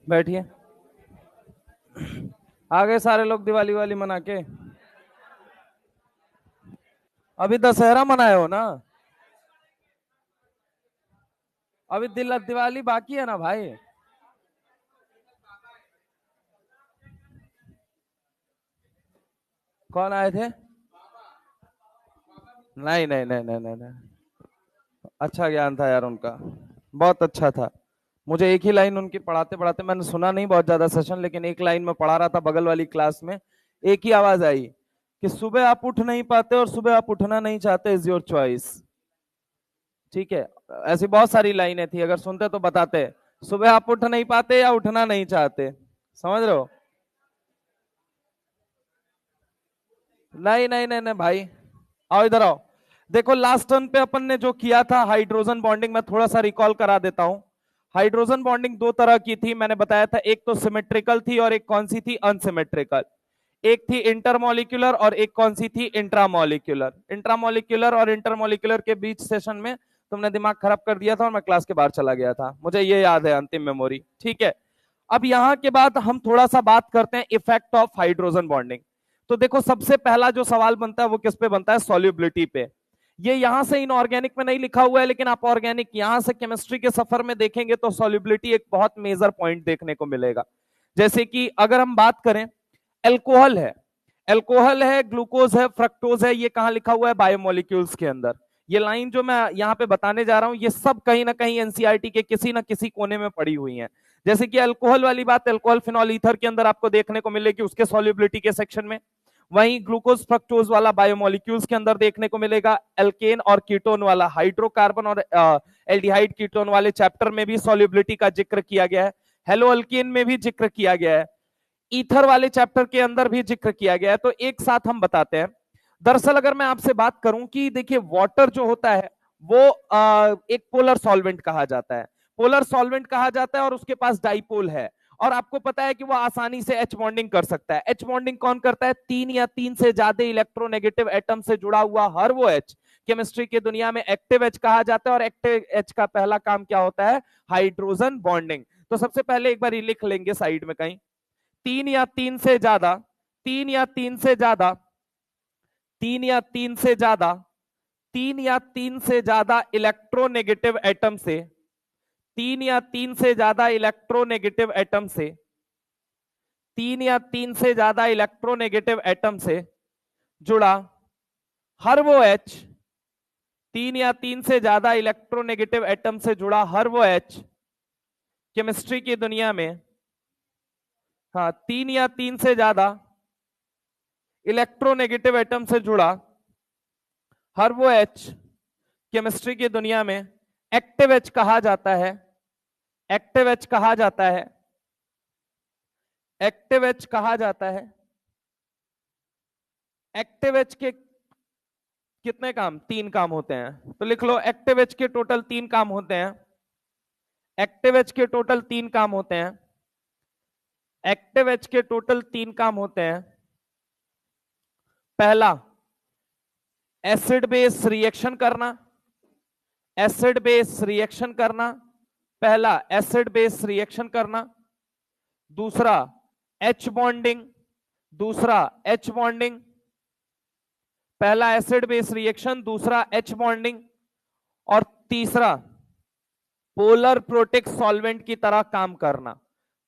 बैठिए। आ गए सारे लोग दिवाली वाली मना के? अभी दशहरा मनाए हो ना? अभी दिवाली बाकी है ना भाई? कौन आए थे? नहीं नहीं नहीं नहीं नहीं नहीं। अच्छा ज्ञान था यार उनका, बहुत अच्छा था। मुझे एक ही लाइन उनकी पढ़ाते पढ़ाते, मैंने सुना नहीं बहुत ज्यादा सेशन, लेकिन एक लाइन में पढ़ा रहा था बगल वाली क्लास में। एक ही आवाज आई कि सुबह आप उठ नहीं पाते और सुबह आप उठना नहीं चाहते, इज योर चॉइस। ठीक है। ऐसी बहुत सारी लाइनें थी, अगर सुनते तो बताते। सुबह आप उठ नहीं पाते या उठना नहीं चाहते, समझ रहे हो? नहीं नहीं नहीं नहीं भाई, आओ इधर आओ। देखो लास्ट टर्न पे अपन ने जो किया था हाइड्रोजन बॉन्डिंग, मैं थोड़ा सा रिकॉल करा देता हूं। हाइड्रोजन बॉन्डिंग दो तरह की थी, मैंने बताया था। एक तो सिमेट्रिकल थी और एक कौन सी थी? अनसिमेट्रिकल। एक थी इंटरमोलिक्यूलर और एक कौन सी थी? इंट्रामोलिक्यूलर। इंट्रामोलिक्यूलर और इंटरमोलिक्यूलर के बीच सेशन में तुमने दिमाग खराब कर दिया था और मैं क्लास के बाहर चला गया था, मुझे ये याद है, अंतिम मेमोरी। ठीक है। अब यहां के बाद हम थोड़ा सा बात करते हैं इफेक्ट ऑफ हाइड्रोजन बॉन्डिंग। तो देखो सबसे पहला जो सवाल बनता है वो किस पे बनता है? सॉल्युबिलिटी पे। ये यहां से इनऑर्गेनिक में नहीं लिखा हुआ है, लेकिन आप ऑर्गेनिक यहां से केमिस्ट्री के सफर में देखेंगे तो सॉल्युबिलिटी एक बहुत मेजर पॉइंट देखने को मिलेगा। जैसे कि अगर हम बात करें, एल्कोहल है, एल्कोहल है, ग्लूकोज है, फ्रक्टोज है, ये कहां लिखा हुआ है? बायोमोलिक्यूल्स के अंदर। ये लाइन जो मैं यहां पे बताने जा रहा हूं, ये सब कहीं ना कहीं एनसीईआरटी के किसी ना किसी कोने में पड़ी हुई है। जैसे कि अल्कोहल वाली बात, अल्कोहल फिनॉल ईथर के अंदर आपको देखने को मिलेगी उसके सॉल्युबिलिटी के सेक्शन में। वहीं ग्लूकोज फ्रक्टोज वाला बायोमोलिक्यूल्स के अंदर देखने को मिलेगा। एल्केन और कीटोन वाला, हाइड्रोकार्बन और एल्डिहाइड कीटोन वाले चैप्टर में भी सॉल्युबिलिटी का जिक्र किया गया है। हेलो अल्केन में भी जिक्र किया गया है। ईथर वाले चैप्टर के अंदर भी जिक्र किया गया है। तो एक साथ हम बताते हैं। दरअसल अगर मैं आपसे बात करूं कि देखिए वाटर जो होता है वो एक पोलर सॉल्वेंट कहा जाता है। पोलर सॉल्वेंट कहा जाता है और उसके पास डाइपोल है। और आपको पता है कि वो आसानी से एच बॉन्डिंग कर सकता है। एच बॉन्डिंग कौन करता है? तीन या तीन से ज्यादा इलेक्ट्रोनेगेटिव एटम से जुड़ा हुआ हर वो एच केमिस्ट्री की दुनिया में एक्टिव एच कहा जाता है। और एक्टिव एच का पहला काम क्या होता है? Hydrogen bonding. तो सबसे पहले एक बार ये लिख लेंगे साइड में कहीं। तीन या तीन से ज्यादा, तीन या तीन से ज्यादा, तीन या तीन से ज्यादा, तीन या तीन से ज्यादा इलेक्ट्रोनेगेटिव एटम से, तीन या तीन से ज्यादा इलेक्ट्रोनेगेटिव एटम से, तीन या तीन से ज्यादा इलेक्ट्रोनेगेटिव एटम से जुड़ा हर वो एच, तीन या तीन से ज्यादा इलेक्ट्रोनेगेटिव एटम से जुड़ा हर वो एच केमिस्ट्री की दुनिया में, हाँ, तीन या तीन से ज्यादा इलेक्ट्रोनेगेटिव एटम से जुड़ा हर वो एच केमिस्ट्री की दुनिया में एक्टिव एच कहा जाता है। एक्टिव एच कहा जाता है। एक्टिव एच कहा जाता है। एक्टिव एच के कितने काम? तीन काम होते हैं। तो लिख लो, एक्टिव एच के टोटल तीन काम होते हैं। एक्टिव एच के टोटल तीन काम होते हैं। एक्टिव एच के टोटल तीन काम होते हैं। पहला, एसिड बेस रिएक्शन करना। एसिड बेस रिएक्शन करना, पहला एसिड बेस रिएक्शन करना। दूसरा एच बॉन्डिंग, दूसरा एच बॉन्डिंग। पहला एसिड बेस रिएक्शन, दूसरा एच बॉन्डिंग, और तीसरा पोलर प्रोटिक सॉल्वेंट की तरह काम करना।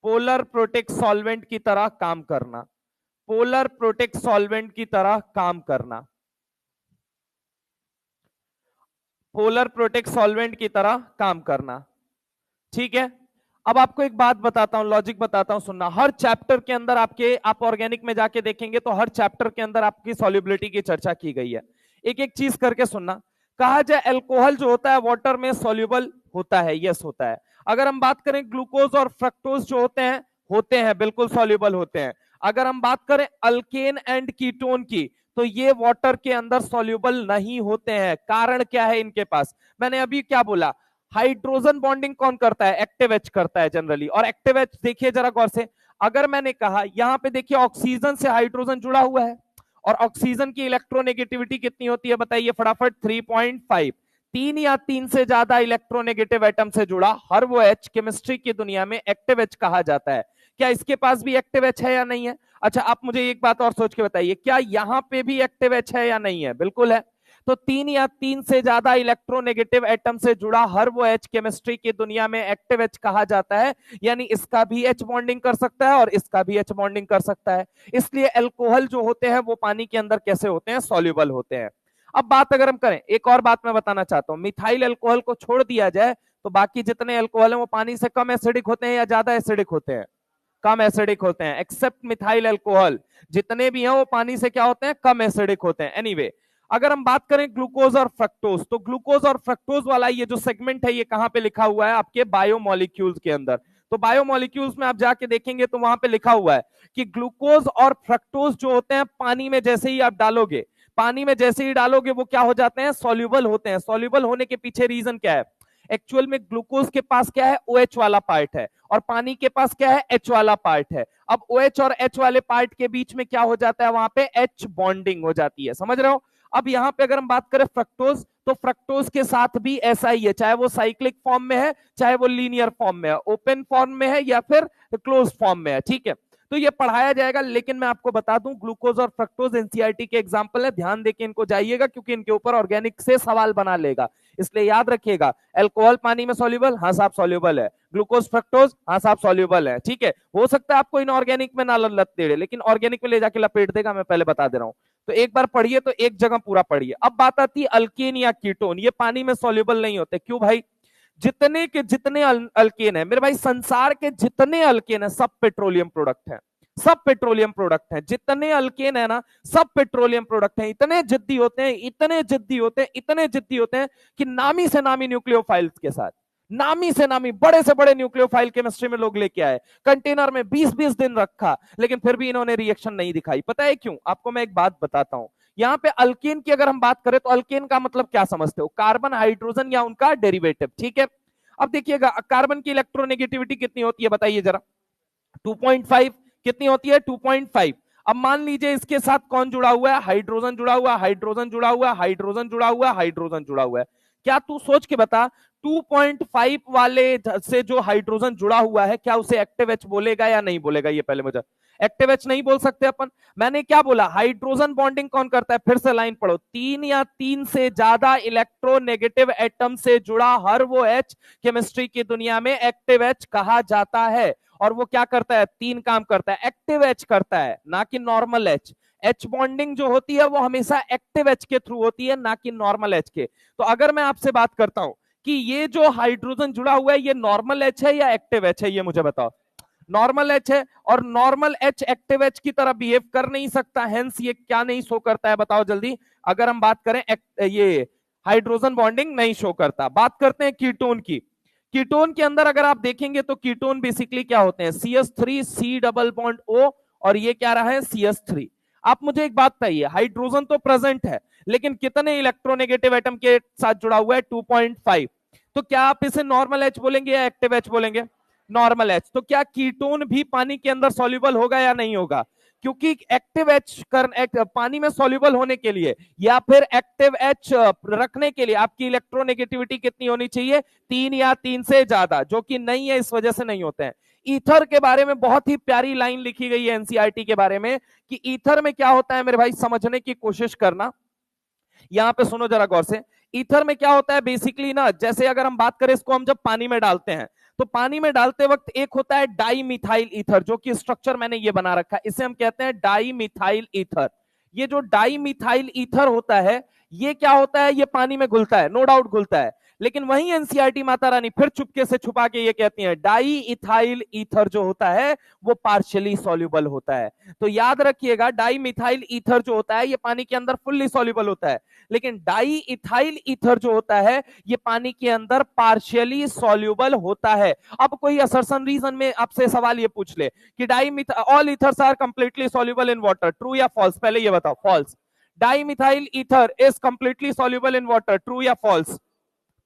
पोलर प्रोटिक सॉल्वेंट की तरह काम करना। पोलर प्रोटिक सॉल्वेंट की तरह काम करना। पोलर प्रोटिक सॉल्वेंट की तरह काम करना। ठीक है। अब आपको एक बात बताता हूं, लॉजिक बताता हूं, सुनना। हर चैप्टर के अंदर आपके, आप ऑर्गेनिक में जाके देखेंगे तो हर चैप्टर के अंदर आपकी सॉल्युबिलिटी की चर्चा की गई है। एक एक चीज करके सुनना। कहा जाए अल्कोहल जो होता है वाटर में सॉल्युबल होता है, यस होता है। अगर हम बात करें ग्लूकोज और फ्रक्टोज जो होते हैं बिल्कुल सॉल्युबल होते हैं। अगर हम बात करें अल्केन एंड कीटोन की, तो ये वाटर के अंदर सॉल्युबल नहीं होते हैं। कारण क्या है इनके पास? मैंने अभी क्या बोला? हाइड्रोजन बॉन्डिंग कौन करता है? एक्टिव एच करता है जनरली। और एक्टिव एच देखिए जरा गौर से, अगर मैंने कहा यहां पे देखिए ऑक्सीजन से हाइड्रोजन जुड़ा हुआ है, और ऑक्सीजन की इलेक्ट्रोनेगेटिविटी कितनी होती है बताइए फटाफट? 3.5। तीन या तीन से ज्यादा इलेक्ट्रोनेगेटिव एटम से जुड़ा हर वो एच केमिस्ट्री की दुनिया में एक्टिव एच कहा जाता है। क्या इसके पास भी एक्टिव एच है या नहीं है? अच्छा, आप मुझे एक बात और सोच के बताइए, क्या यहां पे भी एक्टिव एच है या नहीं है? बिल्कुल है। तो तीन या तीन से ज्यादा इलेक्ट्रोनेगेटिव एटम से जुड़ा हर वो एच केमिस्ट्री की दुनिया में एक्टिव एच कहा जाता है। यानी इसका भी एच बॉन्डिंग कर सकता है और इसका भी एच बॉन्डिंग कर सकता है। इसलिए अल्कोहल जो होते हैं वो पानी के अंदर कैसे होते हैं? सॉल्युबल होते हैं। अब बात अगर हम करें, एक और बात मैं बताना चाहता हूं, मिथाइल अल्कोहल को छोड़ दिया जाए तो बाकी जितने अल्कोहल हैं वो पानी से कम एसिडिक होते हैं या ज्यादा एसिडिक होते हैं? कम एसिडिक होते हैं। एक्सेप्ट मिथाइल अल्कोहल, जितने भी हैं वो पानी से क्या होते हैं? कम एसिडिक होते हैं। एनीवे, अगर हम बात करें ग्लूकोज और फ्रक्टोज, तो ग्लूकोज और फ्रक्टोज वाला ये जो सेगमेंट है ये कहां पे लिखा हुआ है? आपके बायोमोलिक्यूल्स के अंदर। तो बायोमोलिक्यूल्स में आप जाके देखेंगे तो वहां पे लिखा हुआ है कि ग्लूकोज और फ्रक्टोज जो होते हैं पानी में जैसे ही आप डालोगे, पानी में जैसे ही डालोगे वो क्या हो जाते हैं? सॉल्युबल होते हैं। सॉल्युबल होने के पीछे रीजन क्या है? एक्चुअल में ग्लूकोज के पास क्या है? OH वाला पार्ट है और पानी के पास क्या है? H वाला पार्ट है। अब OH और H वाले पार्ट के बीच में क्या हो जाता है? वहां पे H बॉन्डिंग हो जाती है। समझ रहे हो? अब यहां पे अगर हम बात करें फ्रक्टोज, तो फ्रक्टोज के साथ भी ऐसा ही है, चाहे वो साइक्लिक फॉर्म में है, चाहे वो लीनियर फॉर्म में है, ओपन फॉर्म में है या फिर क्लोज फॉर्म में है। ठीक है, तो ये पढ़ाया जाएगा। लेकिन मैं आपको बता दूं, ग्लूकोज और फ्रक्टोज एनसीईआरटी के एग्जांपल है, ध्यान देके इनको जाइएगा क्योंकि इनके ऊपर ऑर्गेनिक से सवाल बना लेगा। इसलिए याद रखिएगा, अल्कोहल पानी में सॉल्युबल, हाँ साहब सॉल्युबल है। ग्लूकोज फ्रक्टोज, हाँ साहब सॉल्युबल है। ठीक है, हो सकता है आपको इनऑर्गेनिक में ना लपेटे, लेकिन ऑर्गेनिक में ले जाके लपेट देगा, मैं पहले बता दे रहा हूं। तो एक बार पढ़िए तो एक जगह पूरा पढ़िए। अब बात आती है अल्केन या कीटोन, ये पानी में सॉल्युबल नहीं होते। क्यों भाई? जितने के जितने अल्केन है मेरे भाई, संसार के जितने अल्केन है सब पेट्रोलियम प्रोडक्ट है। सब पेट्रोलियम प्रोडक्ट है। जितने अल्केन है ना, सब पेट्रोलियम प्रोडक्ट है। इतने जिद्दी होते हैं, इतने जिद्दी होते हैं, इतने जिद्दी होते हैं कि नामी से नामी न्यूक्लियोफाइल्स के साथ, नामी से नामी बड़े से बड़े न्यूक्लियोफाइल केमिस्ट्री में लोग लेके आए, कंटेनर में 20-20 दिन रखा, लेकिन फिर भी इन्होंने रिएक्शन नहीं दिखाई। पता है क्यों? आपको मैं एक बात बताता हूं। यहाँ पे अल्केन की अगर हम बात करें तो अल्केन का मतलब क्या समझते हो? कार्बन, हाइड्रोजन या उनका डेरिवेटिव। ठीक है, अब देखिएगा कार्बन की इलेक्ट्रोनेगेटिविटी कितनी होती है बताइए जरा? 2.5। कितनी होती है? 2.5। अब मान लीजिए इसके साथ कौन जुड़ा हुआ है? हाइड्रोजन जुड़ा हुआ, हाइड्रोजन जुड़ा हुआ, हाइड्रोजन जुड़ा हुआ, हाइड्रोजन जुड़ा हुआ है। क्या तू सोच के बता, 2.5 वाले से जो हाइड्रोजन जुड़ा हुआ है क्या उसे एक्टिव एच बोलेगा या नहीं बोलेगा? ये पहले मुझे, एक्टिव एच नहीं बोल सकते अपन। मैंने क्या बोला? हाइड्रोजन बॉन्डिंग कौन करता है? फिर से लाइन पढ़ो, तीन या तीन से ज्यादा इलेक्ट्रोनेगेटिव एटम से जुड़ा हर वो एच केमिस्ट्री की दुनिया में एक्टिव एच कहा जाता है। और वो क्या करता है? तीन काम करता है। एक्टिव एच करता है, ना कि नॉर्मल एच। एच बॉन्डिंग जो होती है वो हमेशा एक्टिव एच के थ्रू होती है, ना कि नॉर्मल एच के। तो अगर मैं आपसे बात करता हूं कि ये जो हाइड्रोजन जुड़ा हुआ है ये नॉर्मल एच है या एक्टिव एच है, ये मुझे बताओ। नॉर्मल एच है, और नॉर्मल एच एक्टिव एच की तरह बिहेव कर नहीं सकता, हेंस ये क्या नहीं शो करता है? बताओ जल्दी। अगर हम बात करें, ये हाइड्रोजन बॉन्डिंग नहीं शो करता। बात करते हैं कीटोन की। कीटोन के अंदर अगर आप देखेंगे तो कीटोन बेसिकली क्या होते हैं? CH3 C double bond O, और ये क्या रहा है? CH3। आप मुझे एक बात बताइए, हाइड्रोजन तो प्रेजेंट है लेकिन कितने इलेक्ट्रोनेगेटिव एटम के साथ जुड़ा हुआ है? 2.5। तो क्या आप इसे नॉर्मल एच बोलेंगे या एक्टिव एच बोलेंगे? Normal H. तो क्या कीटोन भी पानी के अंदर सॉल्युबल होगा या नहीं होगा? क्योंकि एक्टिव एच पानी में सॉल्युबल होने के लिए या फिर एक्टिव एच रखने के लिए आपकी इलेक्ट्रोनेगेटिविटी कितनी होनी चाहिए? तीन या तीन से ज्यादा, जो कि नहीं है, इस वजह से नहीं होते हैं। ईथर के बारे में बहुत ही प्यारी लाइन लिखी गई है एनसीईआरटी के बारे में कि ईथर में क्या होता है मेरे भाई, समझने की कोशिश करना। यहां पे सुनो जरा गौर से। ईथर में क्या होता है बेसिकली ना, जैसे अगर हम बात करें इसको, हम जब पानी में डालते हैं तो पानी में डालते वक्त एक होता है डाई मिथाइल ईथर, जो कि स्ट्रक्चर मैंने ये बना रखा है, इसे हम कहते हैं डाई मिथाइल ईथर। ये जो डाई मिथाइल ईथर होता है ये क्या होता है? ये पानी में घुलता है, नो डाउट घुलता है। लेकिन वही एनसीईआरटी माता रानी फिर चुपके से छुपा के ये कहती है डाई इथाइल ईथर जो होता है वो पार्शियली सॉल्युबल होता है। तो याद रखिएगा, डाई मिथाइल ईथर जो होता है ये पानी के अंदर फुल्ली सॉल्युबल होता है, लेकिन डाई इथाइल ईथर जो होता है ये पानी के अंदर पार्शियली सॉल्युबल होता है। अब कोई असर्शन रीजन में आपसे सवाल ये पूछ ले कि dialkyl ethers are completely soluble in water, true या फॉल्स? पहले ये बताओ, false. Dimethyl ether is completely soluble in water, true या फॉल्स?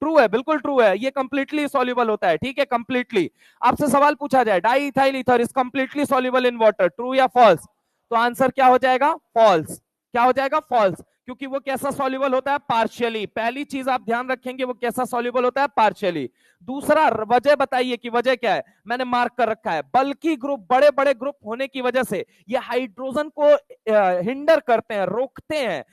ट्रू है, बिल्कुल ट्रू है, ये कंप्लीटली सॉल्युबल होता है। ठीक है, कंप्लीटली। आपसे सवाल पूछा जाए di ethyl ether is completely soluble in water, true या फॉल्स? तो आंसर क्या हो जाएगा? फॉल्स। क्या हो जाएगा? फॉल्स। क्योंकि वो कैसा सॉल्युबल होता है, पार्शियली। पहली चीज आप ध्यान रखेंगे, वो कैसा सॉल्युबल होता है, पार्शियली। दूसरा, वजह बताइए कि वजह क्या है, मैंने मार्क कर रखा है, बल्कि ग्रुप, बड़े बड़े ग्रुप होने की वजह से ये हाइड्रोजन को हिंडर करते हैं, रोकते हैं,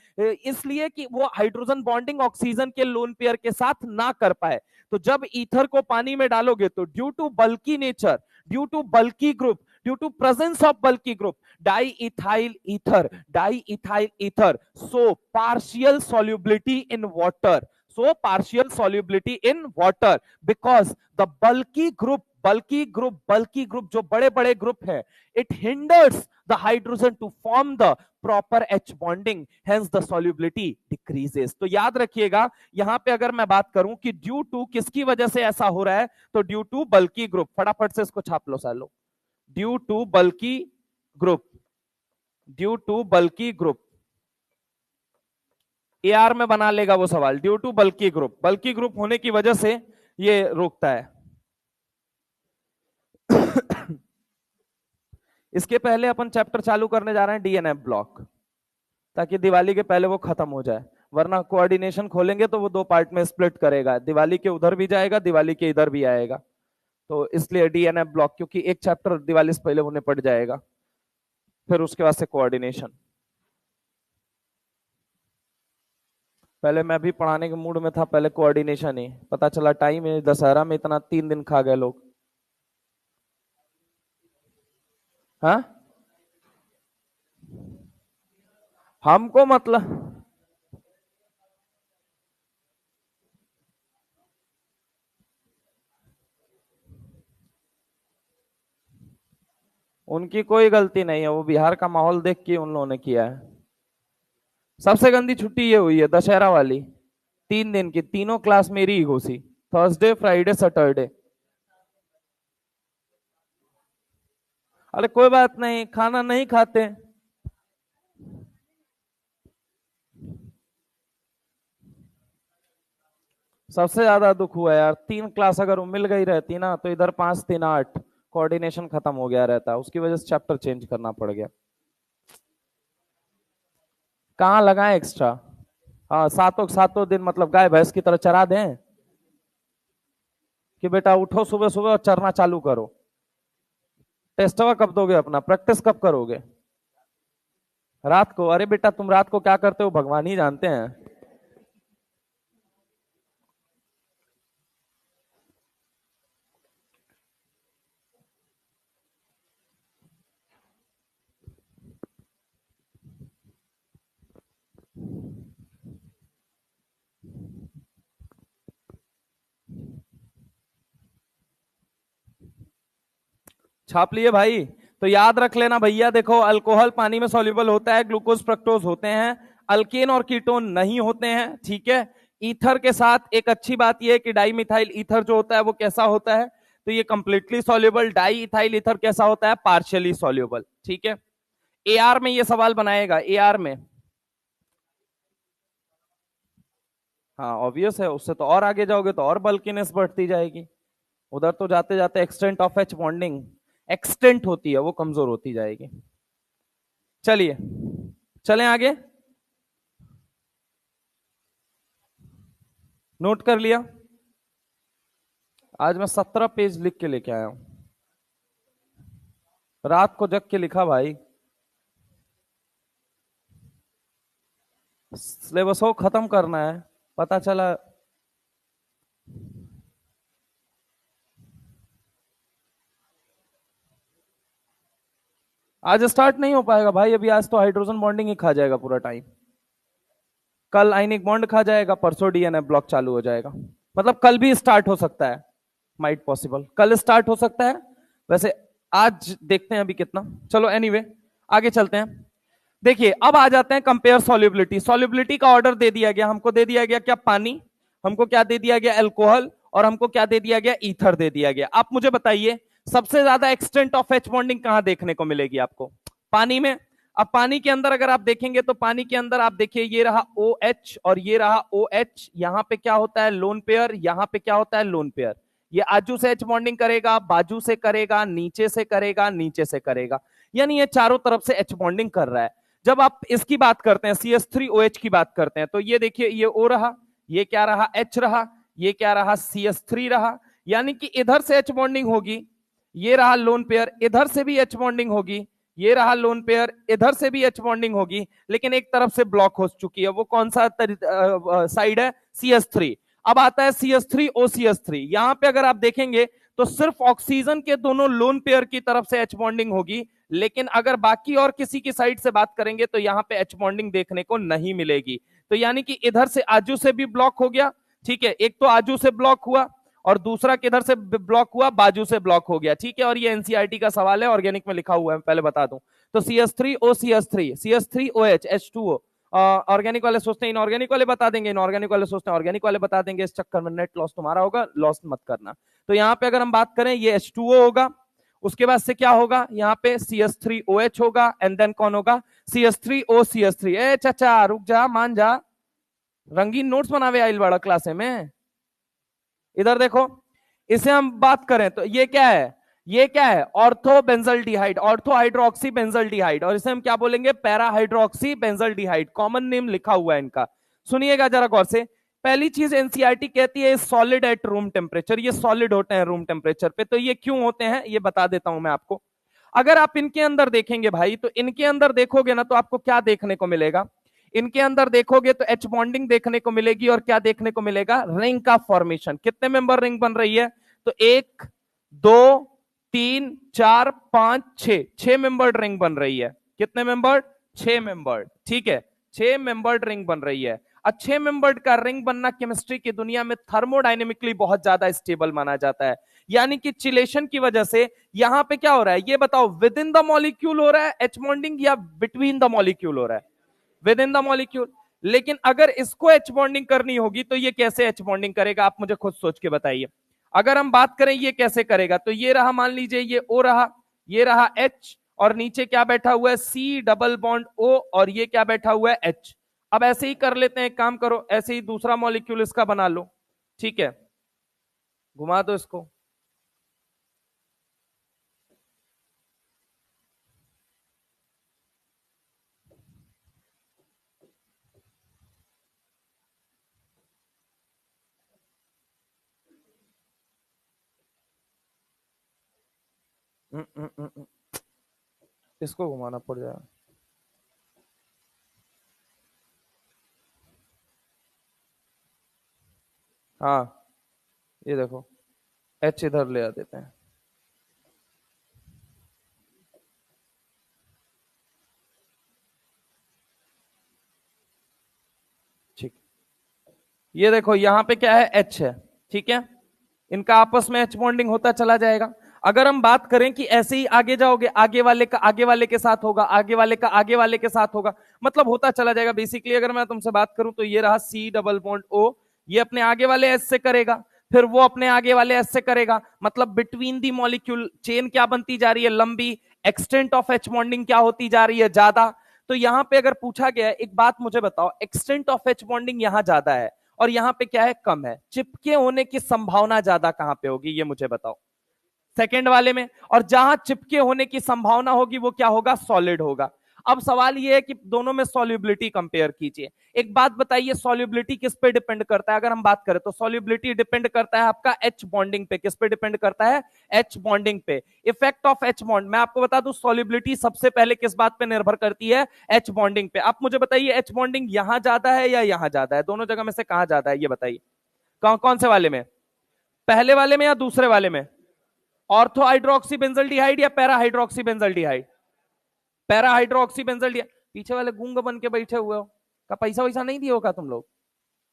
इसलिए कि वो हाइड्रोजन बॉन्डिंग ऑक्सीजन के लोन पेयर के साथ ना कर पाए। तो जब ईथर को पानी में डालोगे तो due to bulky nature, due to bulky group, due to presence of bulky group, diethyl ether, diethyl ether, so partial solubility in water, so partial solubility in water, because the bulky group जो बड़े बड़े group है, it hinders the hydrogen to form the proper H bonding, hence the solubility decreases। तो याद रखिएगा, यहां पे अगर मैं बात करूं कि ड्यू टू किसकी वजह से ऐसा हो रहा है, तो ड्यू टू बल्की ग्रुप, फटाफट से इसको छाप लो सालो, due to bulky group, due to bulky group, AR में बना लेगा वो सवाल, due to bulky group, bulky group होने की वजह से ये रोकता है। इसके पहले अपन चैप्टर चालू करने जा रहे हैं डीएनएफ ब्लॉक, ताकि दिवाली के पहले वो खत्म हो जाए, वरना कोऑर्डिनेशन खोलेंगे तो वो दो पार्ट में स्प्लिट करेगा, दिवाली के उधर भी जाएगा, दिवाली के इधर भी आएगा, तो इसलिए डीएनएफ ब्लॉक, क्योंकि एक चैप्टर दिवाली से पहले होने पड़ जाएगा, फिर उसके बाद से कोऑर्डिनेशन। पहले मैं भी पढ़ाने के मूड में था, पहले कोऑर्डिनेशन ही, पता चला टाइम है, दशहरा में इतना 3 दिन खा गए लोग। हाँ, हमको मतलब उनकी कोई गलती नहीं है, वो बिहार का माहौल देख के उन लोगों ने किया है। सबसे गंदी छुट्टी ये हुई है दशहरा वाली, 3 दिन की, तीनों क्लास मेरी ही घुसी, थर्सडे फ्राइडे सैटरडे। अरे कोई बात नहीं, खाना नहीं खाते, सबसे ज्यादा दुख हुआ यार, 3 क्लास अगर वो मिल गई रहती ना, तो इधर 5 3 8 कोऑर्डिनेशन खत्म हो गया रहता, उसकी वजह से चैप्टर चेंज करना पड़ गया। कहाँ लगाए एक्स्ट्रा, हाँ सातों सातों दिन मतलब गाय भैंस की तरह चरा दें कि बेटा उठो सुबह सुबह और चरना चालू करो। टेस्टवा कब दोगे अपना, प्रैक्टिस कब करोगे, रात को? अरे बेटा तुम रात को क्या करते हो भगवान ही जानते हैं। छाप लिए भाई? तो याद रख लेना भैया, देखो अल्कोहल पानी में सॉल्युबल होता है, ग्लूकोज फ्रक्टोज होते हैं, अल्केन और कीटोन नहीं होते हैं, ठीक है। ईथर के साथ एक अच्छी बात यह है कि डाइमिथाइल ईथर जो होता है वो कैसा होता है, तो ये completely soluble, di ethyl ether कैसा होता है, पार्शियली सॉल्युबल, ठीक है। एआर में ये सवाल बनाएगा, एआर में, हाँ ऑब्वियस है, उससे तो और आगे जाओगे तो और बल्कीनेस बढ़ती जाएगी, उधर तो जाते जाते extent of H bonding extent होती है, वो कमजोर होती जाएगी। चलिए चलें आगे, नोट कर लिया? आज मैं 17 पेज लिख के लेके आया हूं, रात को जग के लिखा भाई, सिलेबस को खत्म करना है, पता चला आज स्टार्ट नहीं हो पाएगा भाई, अभी आज तो हाइड्रोजन बॉन्डिंग ही खा जाएगा पूरा टाइम, कल आयनिक बॉन्ड खा जाएगा, परसों डीएनएफ ब्लॉक चालू हो जाएगा, मतलब कल भी स्टार्ट हो सकता है, माइट पॉसिबल कल स्टार्ट हो सकता है, वैसे आज देखते हैं अभी कितना। चलो एनीवे आगे चलते हैं। देखिए अब आ जाते हैं कंपेयर सॉल्युबिलिटी। सॉल्युबिलिटी का ऑर्डर दे दिया गया हमको, दे दिया गया क्या, पानी, हमको क्या दे दिया गया, अल्कोहल, और हमको क्या दे दिया गया, ईथर दे दिया गया। आप मुझे बताइए सबसे ज्यादा एक्सटेंट ऑफ एच बॉन्डिंग कहां देखने को मिलेगी आपको, पानी में। अब पानी के अंदर अगर आप देखेंगे तो पानी के अंदर आप देखिए ये रहा OH और ये रहा OH, यहां पे क्या होता है लोन पेयर, यहां पे क्या होता है लोन पेयर, ये आजू से एच बॉन्डिंग करेगा, बाजू से करेगा, नीचे से करेगा, नीचे से करेगा, यानी ये चारों तरफ से एच बॉन्डिंग कर रहा है। जब आप इसकी बात करते हैं CH3OH की बात करते हैं, तो ये देखिए ये O रहा, ये क्या रहा H रहा, ये क्या रहा CH3 रहा, यानी कि इधर से H बॉन्डिंग होगी, ये रहा लोन पेयर, इधर से भी H बॉन्डिंग होगी, ये रहा लोन पेयर, इधर से भी H बॉन्डिंग होगी, लेकिन एक तरफ से ब्लॉक हो चुकी है। वो कौन सा साइड है? CH3। अब आता है CH3OCH3। यहां पे अगर आप देखेंगे तो सिर्फ ऑक्सीजन के दोनों लोन पेयर की तरफ से H बॉन्डिंग होगी, लेकिन अगर बाकी और किसी की साइड से बात करेंगे तो यहां पे H बॉन्डिंग देखने को नहीं मिलेगी। तो यानी कि इधर से आजू से भी ब्लॉक हो गया, ठीक है, एक तो आजू से ब्लॉक हुआ और दूसरा किधर से ब्लॉक हुआ? बाजू से ब्लॉक हो गया, ठीक है। और ये एनसीईआरटी का सवाल है, ऑर्गेनिक में लिखा हुआ है, पहले बता दूं। तो CH3OCH3, CH3OH, H2O। ऑर्गेनिक वाले सोचते हैं इनऑर्गेनिक वाले बता देंगे, इनऑर्गेनिक वाले सोचते हैं ऑर्गेनिक वाले बता देंगे, इस चक्कर में नेट लॉस तुम्हारा होगा, लॉस मत करना। तो यहाँ पे अगर हम बात करें ये H2O होगा, उसके बाद से क्या होगा? यहाँ पे CH3OH होगा, एंड देन कौन होगा? CH3OCH3। ए चाचा रुक जा, मान जा, रंगीन नोट्स बनावे आइल बड़ा क्लासे में। इधर देखो, इसे हम बात करें तो ये क्या है? ये क्या है? Ortho benzaldehyde, ortho hydroxy benzaldehyde, और इसे हम क्या बोलेंगे? Para hydroxy benzaldehyde. Common name लिखा हुआ है इनका, सुनिएगा जरा गौर से। पहली चीज एनसीईआरटी कहती है सॉलिड एट रूम टेम्परेचर, ये सॉलिड होते हैं रूम टेम्परेचर पे। तो ये क्यों होते हैं ये बता देता हूं मैं आपको। अगर आप इनके अंदर देखेंगे भाई, तो इनके अंदर देखोगे ना तो आपको क्या देखने को मिलेगा? इनके अंदर देखोगे तो H बॉन्डिंग देखने को मिलेगी, और क्या देखने को मिलेगा? रिंग का फॉर्मेशन। कितने मेंबर रिंग बन रही है? तो 1 2 3 4 5 6, 6 मेंबर्ड रिंग बन रही है। कितने मेंबर्ड? 6 मेंबर्ड, ठीक है, 6 मेंबर्ड रिंग बन रही है। अच्छे मेंबर्ड का रिंग बनना केमिस्ट्री की दुनिया में थर्मोडायनेमिकली बहुत ज्यादा स्टेबल माना जाता है, यानी कि चिलेशन की वजह से यहां पे क्या हो रहा है ये बताओ? विद इन द मॉलिक्यूल हो रहा है एच बॉन्डिंग, या बिटवीन द मॉलिक्यूल हो रहा है? With in the molecule. लेकिन अगर इसको एच बॉन्डिंग करनी होगी तो ये कैसे एच बॉन्डिंग करेगा? आप मुझे खुद सोच के बताइए। अगर हम बात करें ये कैसे करेगा, तो ये रहा, मान लीजिए ये O रहा, ये रहा H, और नीचे क्या बैठा हुआ है? C डबल बॉन्ड O, और ये क्या बैठा हुआ है? H। अब ऐसे ही कर लेते हैं, एक काम करो, ऐसे ही दूसरा मॉलिक्यूल इसका बना लो, ठीक है, घुमा दो इसको। इसको घुमाना पड़ जाएगा। हाँ ये देखो, H इधर ले आ देते हैं। ठीक, ये देखो यहां पे क्या है? H है, ठीक है, इनका आपस में H बॉन्डिंग होता चला जाएगा। अगर हम बात करें कि ऐसे ही आगे जाओगे, आगे वाले का आगे वाले के साथ होगा, आगे वाले का आगे वाले के साथ होगा, मतलब होता चला जाएगा। बेसिकली अगर मैं तुमसे बात करूं तो ये रहा C डबल बॉन्ड O, ये अपने आगे वाले एस से करेगा, फिर वो अपने आगे वाले एस से करेगा, मतलब बिटवीन दी मॉलिक्यूल चेन क्या बनती जा रही है? लंबी। एक्सटेंट ऑफ एच बॉन्डिंग क्या होती जा रही है? ज्यादा। तो यहां पे अगर पूछा गया है, एक बात मुझे बताओ, एक्सटेंट ऑफ एच बॉन्डिंग यहां ज्यादा है और यहां पे क्या है? कम है। चिपके होने की संभावना ज्यादा कहां पे होगी ये मुझे बताओ? सेकेंड वाले में। और जहां चिपके होने की संभावना होगी वो क्या होगा? सॉलिड होगा। अब सवाल ये है कि दोनों में सॉल्युबिलिटी कंपेयर कीजिए। एक बात बताइए, सॉल्युबिलिटी किस पे डिपेंड करता है? अगर हम बात करें तो सॉल्युबिलिटी डिपेंड करता है आपका एच बॉन्डिंग पे। किस पे डिपेंड करता है? एच बॉन्डिंग पे। इफेक्ट ऑफ एच बॉन्ड, मैं आपको बता दूं, सॉल्युबिलिटी सबसे पहले किस बात पे निर्भर करती है? एच बॉन्डिंग पे। आप मुझे बताइए, एच बॉन्डिंग यहां ज्यादा है या यहां ज्यादा है? दोनों जगह में से कहां ज्यादा है ये बताइए? कौन कौन से वाले में? पहले वाले में या दूसरे वाले में? ऑर्थो हाइड्रोक्सी बेंजल्डिहाइड या para hydroxy benzaldehyde? Para hydroxy benzaldehyde. पीछे वाले गूंग बन के बैठे हुए हो, का पैसा वैसा नहीं दिया होगा तुम लोग?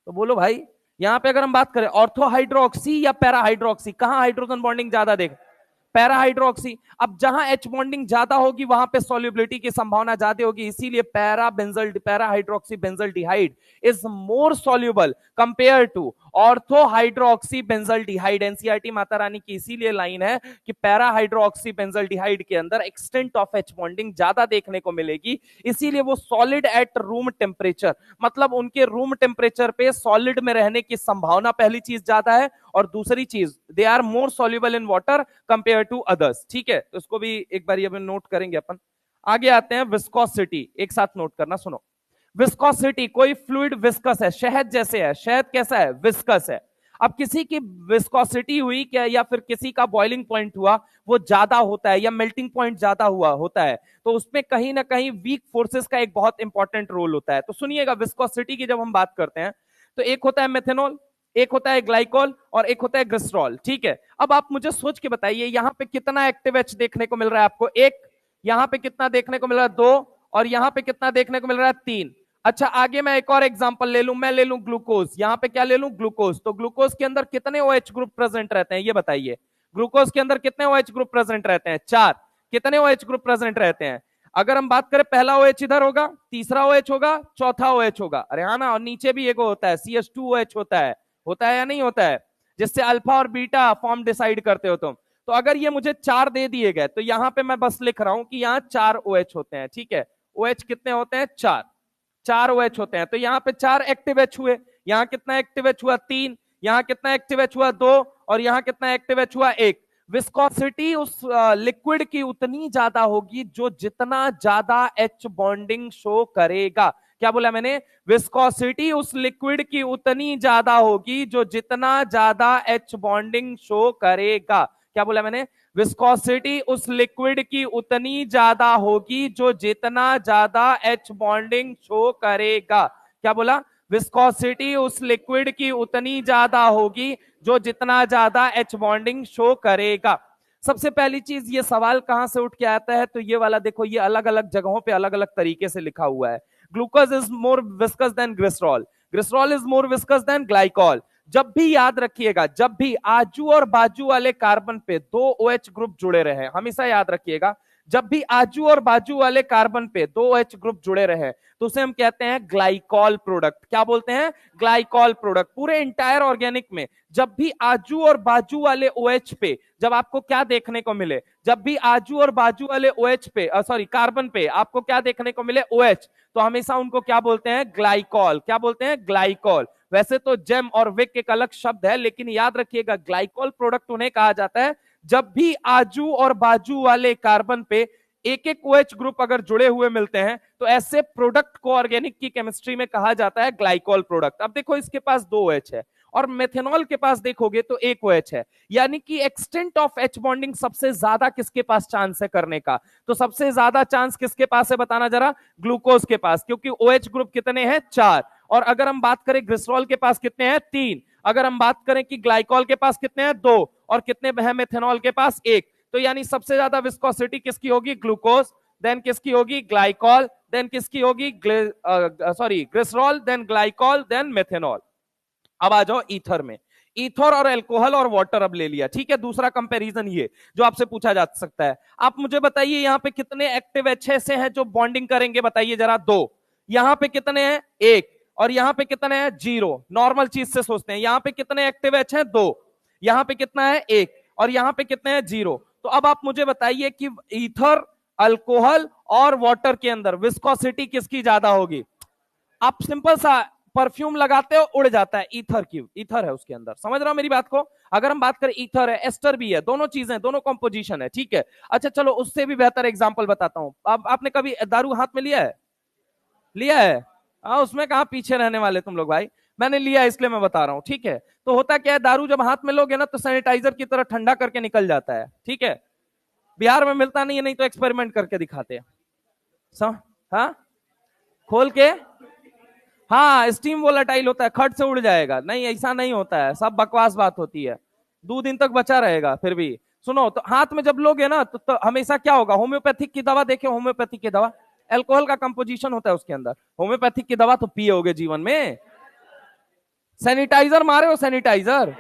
तो बोलो भाई। यहां पे अगर हम बात करें ऑर्थो हाइड्रोक्सी या पैरा हाइड्रोक्सी, कहां हाइड्रोजन बॉन्डिंग ज्यादा देख? Para hydroxy. अब जहां एच बॉन्डिंग ज्यादा होगी वहां पे सॉल्युबिलिटी की संभावना ज्यादा होगी, इसीलिए para hydroxy benzaldehyde is more soluble compare to ortho hydroxy benzaldehyde. NCERT माता रानी की इसीलिए लाइन है कि पैरा हाइड्रोक्सी बेंजल्डिहाइड के अंदर एक्सटेंट ऑफ एच बॉन्डिंग ज्यादा देखने को मिलेगी, इसीलिए वो सॉलिड एट रूम टेम्परेचर, मतलब उनके रूम टेम्परेचर पे सॉलिड में रहने की संभावना पहली चीज ज्यादा है, और दूसरी चीज they are more soluble in water compare to others. ठीक है, तो इसको भी एक बार ये नोट करेंगे अपन। आगे आते हैं विस्कोसिटी, एक साथ नोट करना, सुनो। विस्कोसिटी, कोई फ्लूइड विस्कस है, शहद जैसे है, शहद कैसा है, विस्कस है। अब किसी की विस्कोसिटी हुई क्या, या फिर किसी का बॉइलिंग पॉइंट हुआ वो ज्यादा होता है, या मेल्टिंग पॉइंट ज्यादा हुआ होता है, तो उसमें कहीं ना कहीं वीक फोर्सेस का एक बहुत इंपॉर्टेंट रोल होता है। तो सुनिएगा, विस्कोसिटी की जब हम बात करते हैं तो एक होता है मेथेनॉल, एक होता है ग्लाइकोल, और एक होता है ग्लिसरॉल, ठीक है। अब आप मुझे सोच के बताइए, यहां पे कितना एक्टिव एच देखने को मिल रहा है आपको, एक, यहां पे कितना देखने को मिल रहा है, दो, और यहां पे कितना देखने को मिल रहा है, तीन। अच्छा, आगे मैं एक और एग्जांपल ले लूं, मैं ले लूं ग्लूकोज, यहां पे क्या ले लूं, ग्लूकोज। तो ग्लूकोज के अंदर कितने OH ग्रुप प्रेजेंट रहते हैं, ये बताइए। ग्लूकोज के अंदर कितने OH ग्रुप प्रेजेंट रहते हैं, चार। कितने OH ग्रुप प्रेजेंट रहते हैं, अगर हम बात करें, पहला OH इधर होगा, तीसरा OH होगा, चौथा OH होगा, अरे हाँ ना, और नीचे भी एक होता है, CH2OH होता है या नहीं होता है, जिससे अल्फा और बीटा फॉर्म डिसाइड करते हो तुम। तो अगर ये मुझे चार दे दिए गए, तो यहां पे मैं बस लिख रहा हूं कि यहाँ चार OH होते हैं, ठीक है। OH कितने होते हैं, चार, चार OH होते हैं। तो यहाँ पे चार एक्टिव H हुए, यहाँ कितना एक्टिव H हुआ, तीन, यहाँ कितना एक्टिव H हुआ, दो, और यहाँ कितना एक्टिव H हुआ, एक। विस्कोसिटी उस लिक्विड की उतनी ज्यादा होगी जो जितना ज्यादा H बॉन्डिंग शो करेगा। क्या बोला मैंने, विस्कोसिटी उस लिक्विड की उतनी ज्यादा होगी जो जितना ज्यादा H बॉन्डिंग शो करेगा। क्या बोला मैंने, विस्कोसिटी उस लिक्विड की उतनी ज्यादा होगी जो जितना ज्यादा H बॉन्डिंग शो करेगा। क्या बोला, विस्कोसिटी उस लिक्विड की उतनी ज्यादा होगी जो जितना ज्यादा H बॉन्डिंग शो करेगा। सबसे पहली चीज, ये सवाल कहां से उठ के आता है, तो ये वाला देखो, ये अलग अलग जगहों पे अलग अलग तरीके से लिखा हुआ है। Glucose is more viscous than glycerol, glycerol is more viscous than glycol. जब भी याद रखिएगा, जब भी आजू और बाजू वाले कार्बन पे दो OH ग्रुप जुड़े रहे, हमेशा याद रखिएगा, जब भी आजू और बाजू वाले कार्बन पे दो OH ग्रुप जुड़े रहे, तो उसे हम कहते हैं ग्लाइकॉल प्रोडक्ट। क्या बोलते हैं, ग्लाइकॉल प्रोडक्ट। पूरे इंटायर ऑर्गेनिक में जब भी आजू और बाजू वाले OH पे, जब आपको क्या देखने को मिले, जब भी आजू और बाजू वाले OH पे, सॉरी कार्बन पे आपको क्या देखने को मिले, OH, तो हमेशा उनको क्या बोलते हैं, ग्लाइकॉल। क्या बोलते हैं, ग्लाइकॉल। वैसे तो जेम और विक एक अलग शब्द है, लेकिन याद रखिएगा ग्लाइकॉल प्रोडक्ट उन्हें कहा जाता है जब भी आजू और बाजू वाले कार्बन पे एक एक OH ग्रुप अगर जुड़े हुए मिलते हैं, तो ऐसे प्रोडक्ट को ऑर्गेनिक की केमिस्ट्री में कहा जाता है ग्लाइकॉल प्रोडक्ट। अब देखो, इसके पास दो OH है, और मेथेनॉल के पास देखोगे तो एक OH है, यानी कि एक्सटेंट ऑफ H बॉन्डिंग सबसे ज्यादा किसके पास चांस है करने का, तो सबसे ज्यादा चांस किसके पास है, बताना जरा, ग्लूकोज के पास, क्योंकि OH ग्रुप कितने हैं, चार। और अगर हम बात करें ग्लिसरॉल के पास कितने हैं, तीन। अगर हम बात करें कि ग्लाइकॉल के पास कितने हैं, दो, और कितने हैं मेथेनॉल के पास, एक। तो यानी सबसे ज्यादा विस्कोसिटी किसकी होगी, ग्लूकोज, देन किसकी होगी, ग्लाइकॉल, देन किसकी होगी, glycerol, then glycol, then methanol. अब आ जाओ ईथर में। ईथर और अल्कोहल और वाटर अब ले लिया, ठीक है। दूसरा कंपैरिजन ये जो आपसे पूछा जा सकता है, आप मुझे बताइए यहाँ पे कितने एक्टिव H ऐसे हैं जो बॉन्डिंग करेंगे, बताइए जरा, दो। यहाँ पे कितने हैं, एक, और यहाँ पे कितने हैं, जीरो। नॉर्मल चीज से सोचते हैं, यहाँ पे कितने एक्टिव H हैं, दो, यहाँ पे कितना है, एक, और यहाँ पे कितने हैं, जीरो। तो अब आप मुझे बताइए कि ईथर, अल्कोहल और वाटर के अंदर विस्कोसिटी किसकी ज्यादा होगी। आप सिंपल सा परफ्यूम लगाते हो, उड़ जाता है, ईथर की, ईथर है उसके अंदर, समझ रहा हो मेरी बात को। अगर हम बात करें, ईथर है, एस्टर भी है, दोनों चीजें, दोनों कंपोजिशन है, ठीक है। अच्छा चलो, उससे भी बेहतर एग्जांपल बताता हूं। अब आपने कभी दारू हाथ में लिया है, लिया है, उसमें कहां पीछे रहने वाले तुम लोग भाई, मैंने लिया इसलिए मैं बता रहा हूं, ठीक है। तो होता क्या है, दारू जब हाथ में लोगे ना, तो सैनिटाइजर की तरह ठंडा करके निकल जाता है, ठीक है। बिहार में मिलता नहीं है, नहीं तो एक्सपेरिमेंट करके दिखाते हैं। हाँ, खोल के, हाँ, स्टीम वोलेटाइल होता है, खट से उड़ जाएगा, नहीं ऐसा नहीं होता है, सब बकवास बात होती है, 2 दिन तक बचा रहेगा। फिर भी सुनो, तो हाथ में जब लोगे ना, तो हमेशा क्या होगा, होम्योपैथिक की दवा देखे, होम्योपैथिक की दवा, अल्कोहल का कंपोजिशन होता है उसके अंदर, होम्योपैथिक की दवा तो पिए होगे जीवन में। सैनिटाइजर मारे हो, सैनिटाइजर,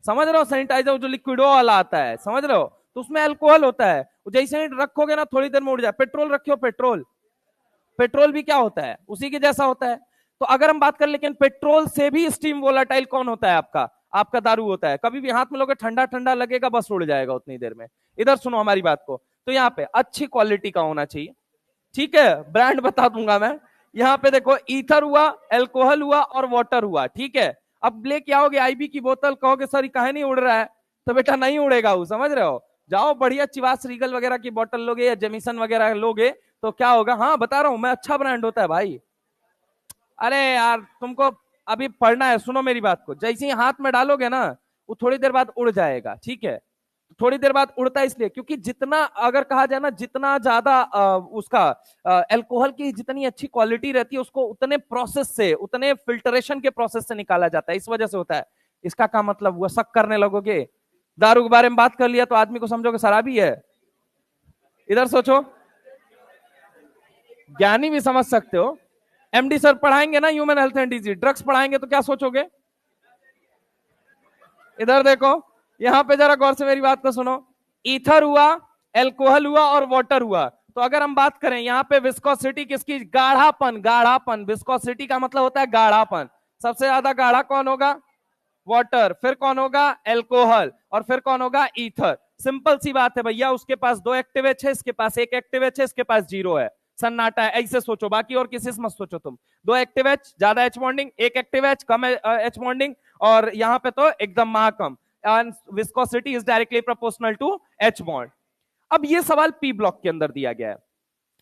समझ रहे हो, सैनिटाइजर जो लिक्विडो वाला आता है, समझ रहे हो, तो उसमें अल्कोहल होता है, जैसे ही रखोगे ना थोड़ी देर में उड़ जाए। पेट्रोल रखियो, पेट्रोल, पेट्रोल भी क्या होता है, उसी के जैसा होता है। तो अगर हम बात करें, लेकिन पेट्रोल से भी स्टीम वोलाटाइल कौन होता है, आपका आपका दारू होता है। कभी भी हाथ में लोगे, ठंडा ठंडा लगेगा, बस उड़ जाएगा उतनी देर में। इधर सुनो हमारी बात को, तो यहाँ पे अच्छी क्वालिटी का होना चाहिए, ठीक है, ब्रांड बता दूंगा मैं। यहाँ पे देखो, ईथर हुआ, अल्कोहल हुआ और वाटर हुआ, ठीक है। अब लेके आओगे IB की बोतल, कहोगे सर ये काहे नहीं उड़ रहा है, तो बेटा नहीं उड़ेगा वो, समझ रहे हो, जाओ बढ़िया चिवास रीगल वगैरह की बोतल लोगे या जेमिसन वगैरह लोगे तो क्या होगा, हाँ बता रहा हूं मैं, अच्छा ब्रांड होता है भाई। अरे यार तुमको अभी पढ़ना है, सुनो मेरी बात को, जैसे ही हाथ में डालोगे ना वो थोड़ी देर बाद उड़ जाएगा, ठीक है। थोड़ी देर बाद उड़ता है इसलिए क्योंकि जितना अगर कहा जाए ना, जितना ज्यादा उसका अल्कोहल की जितनी अच्छी क्वालिटी रहती है उसको उतने प्रोसेस से, उतने फिल्टरेशन के प्रोसेस से निकाला जाता है, इस वजह से होता है। इसका क्या मतलब हुआ, शक करने लगोगे। दारू के बारे में बात कर लिया तो आदमी को समझोगे शराबी है। इधर सोचो, ज्ञानी भी समझ सकते हो। एमडी सर पढ़ाएंगे ना human health and disease, drugs पढ़ाएंगे तो क्या सोचोगे। इधर देखो, यहां पे जरा गौर से मेरी बात को सुनो। ईथर हुआ, एल्कोहल हुआ और वाटर हुआ। तो अगर हम बात करें यहाँ पे विस्कोसिटी किसकी, गाढ़ापन, गाढ़ापन, विस्कोसिटी का मतलब होता है गाढ़ापन। सबसे ज्यादा गाढ़ा कौन होगा, वाटर, फिर कौन होगा, एल्कोहल, और फिर कौन होगा, ईथर। सिंपल सी बात है भैया, उसके पास दो एक्टिव एच है, इसके पास एक एक्टिव एच है, इसके पास जीरो है, सन्नाटा है, ऐसे सोचो, बाकी और किसी से मत सोचो तुम। दो एक्टिव एच, ज्यादा एच बॉन्डिंग, एक एक्टिव एच, कम एच बॉन्डिंग, और यहाँ पे तो एकदम महाकम, and viscosity is directly proportional to H bond. अब ये सवाल पी ब्लॉक के अंदर दिया गया है।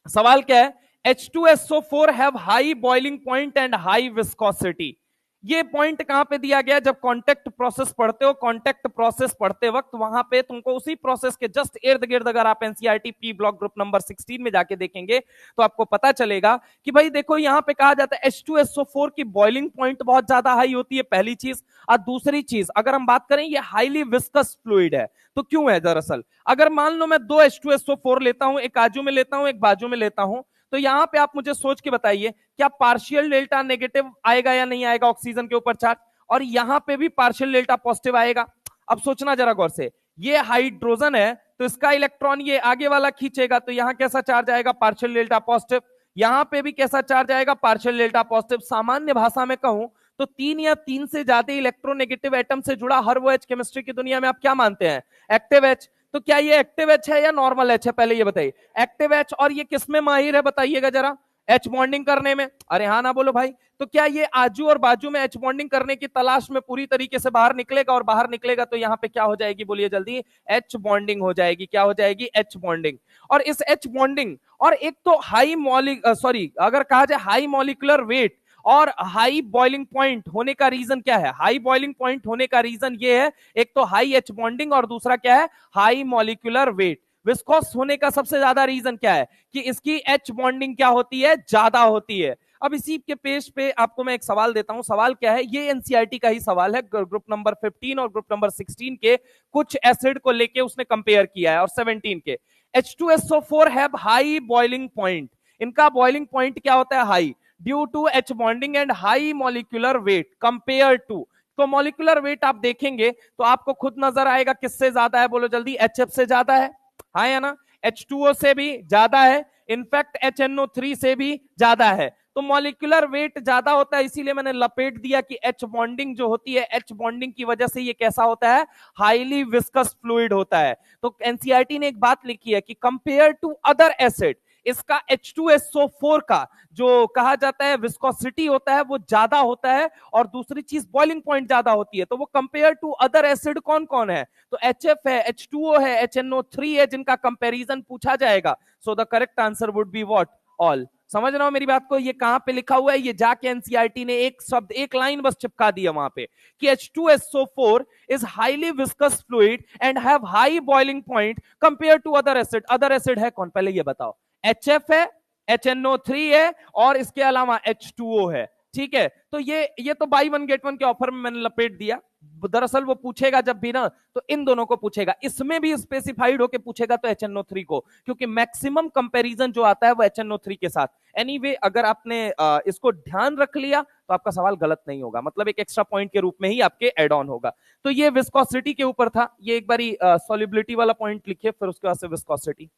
सवाल क्या है, H2SO4 have high boiling point and high viscosity. ये पॉइंट कहां पे दिया गया, जब कांटेक्ट प्रोसेस पढ़ते हो, कांटेक्ट प्रोसेस पढ़ते वक्त वहां पे तुमको उसी प्रोसेस के जस्ट इर्द गिर्द अगर आप NCERT P block group number 16 में जाके देखेंगे तो आपको पता चलेगा कि भाई देखो यहां पे कहा जाता है H2SO4 की बॉइलिंग पॉइंट बहुत ज्यादा हाई होती है, पहली चीज। और दूसरी चीज अगर हम बात करें, ये हाईली विस्कस फ्लूइड है। तो क्यों है, दरअसल अगर मान लो मैं दो H2SO4 लेता हूं, एक आजू में लेता हूं, एक बाजू में लेता हूं, तो यहां पे आप मुझे सोच के बताइए, क्या पार्शियल डेल्टा नेगेटिव आएगा या नहीं आएगा ऑक्सीजन के ऊपर चार्ज, और यहां पे भी पार्शियल डेल्टा पॉजिटिव आएगा। अब सोचना जरा गौर से, ये हाइड्रोजन है तो इसका इलेक्ट्रॉन ये आगे वाला खींचेगा, तो यहां कैसा चार्ज आएगा, पार्शियल डेल्टा पॉजिटिव। यहां पे भी कैसा चार्ज आएगा, पार्शियल डेल्टा पॉजिटिव। सामान्य भाषा में कहूं तो तीन या तीन से ज्यादा इलेक्ट्रोनेगेटिव एटम से जुड़ा हर वो एच केमिस्ट्री की दुनिया में आप क्या मानते हैं, एक्टिव एच। तो क्या ये एक्टिव एच है या नॉर्मल एच है, पहले ये बताइए। एक्टिव एच, और ये किसमें माहिर है बताइएगा जरा, एच बॉन्डिंग करने में। अरे हाँ ना बोलो भाई। तो क्या ये आजू और बाजू में एच बॉन्डिंग करने की तलाश में पूरी तरीके से बाहर निकलेगा, और बाहर निकलेगा तो यहाँ पे क्या हो जाएगी, बोलिए जल्दी, एच बॉन्डिंग हो जाएगी। क्या हो जाएगी, एच बॉन्डिंग। और इस एच बॉन्डिंग, और एक तो हाई मॉलिक सॉरी अगर कहा जाए हाई मॉलिकुलर वेट और हाई बॉइलिंग पॉइंट होने का रीजन क्या है, हाई बॉइलिंग पॉइंट होने का रीजन ये है, एक तो हाई एच बॉन्डिंग और दूसरा क्या है, हाई मॉलिकुलर वेट। विस्कोस होने का सबसे ज्यादा रीजन क्या है, कि इसकी एच बॉन्डिंग क्या होती है, ज्यादा होती है। अब इसी के पेज पे आपको मैं एक सवाल देता हूं, सवाल क्या है, ये एनसीईआरटी का ही सवाल है, ग्रुप नंबर 15 और ग्रुप नंबर 16 के कुछ एसिड को लेके उसने कंपेयर किया है, और 17 के। H2SO4 have high boiling point, इनका बॉइलिंग पॉइंट क्या होता है, high, due to H bonding and high molecular weight compare to. तो मॉलिक्यूलर वेट आप देखेंगे तो आपको खुद नजर आएगा किससे ज्यादा है, बोलो जल्दी, HF से ज्यादा है, हाँ या ना, H2O से भी ज्यादा है, इनफैक्ट HNO3 से भी ज्यादा है। तो मॉलिक्यूलर वेट ज्यादा होता है, इसीलिए मैंने लपेट दिया कि एच बॉन्डिंग जो होती है, एच बॉन्डिंग की वजह से ये कैसा होता है, हाईली विस्कस फ्लूइड होता है। तो एनसीईआरटी ने एक बात लिखी है कि कंपेयर टू अदर एसिड, इसका H2SO4 का जो कहा जाता है विस्कोसिटी होता है वो ज्यादा होता है, और दूसरी चीज बॉइलिंग पॉइंट ज्यादा होती है। तो वो कंपेयर टू अदर एसिड कौन कौन है, तो HF है, H2O है, HNO3 है, जिनका कंपैरिजन पूछा जाएगा। So the correct answer would be what, all. समझ रहा हो मेरी बात को, ये कहां पे लिखा हुआ है, ये जाके एनसीईआरटी ने एक शब्द, एक लाइन बस चिपका दिया वहां पे, कि H2SO4 is highly viscous fluid and have high boiling point compared to other acid। Other acid है कौन, पहले ये बताओ। HF है, HNO3 है, और इसके अलावा H2O है। ठीक है, तो ये तो बाई वन गेट वन के ऑफर में मैंने लपेट दिया। दरअसल वो पूछेगा जब भी ना, तो इन दोनों को पूछेगा, इसमें भी स्पेसिफाइड होके पूछेगा तो HNO3 को, क्योंकि मैक्सिमम कंपैरिजन जो आता है वो HNO3 के साथ। एनीवे अगर आपने इसको ध्यान रख लिया तो आपका सवाल गलत नहीं होगा, मतलब एक एक्स्ट्रा पॉइंट के रूप में ही आपके एड ऑन होगा। तो ये विस्कोसिटी के ऊपर था, ये एक बारी सॉल्युबिलिटी वाला पॉइंट लिखिए, फिर उसके बाद से विस्कोसिटी।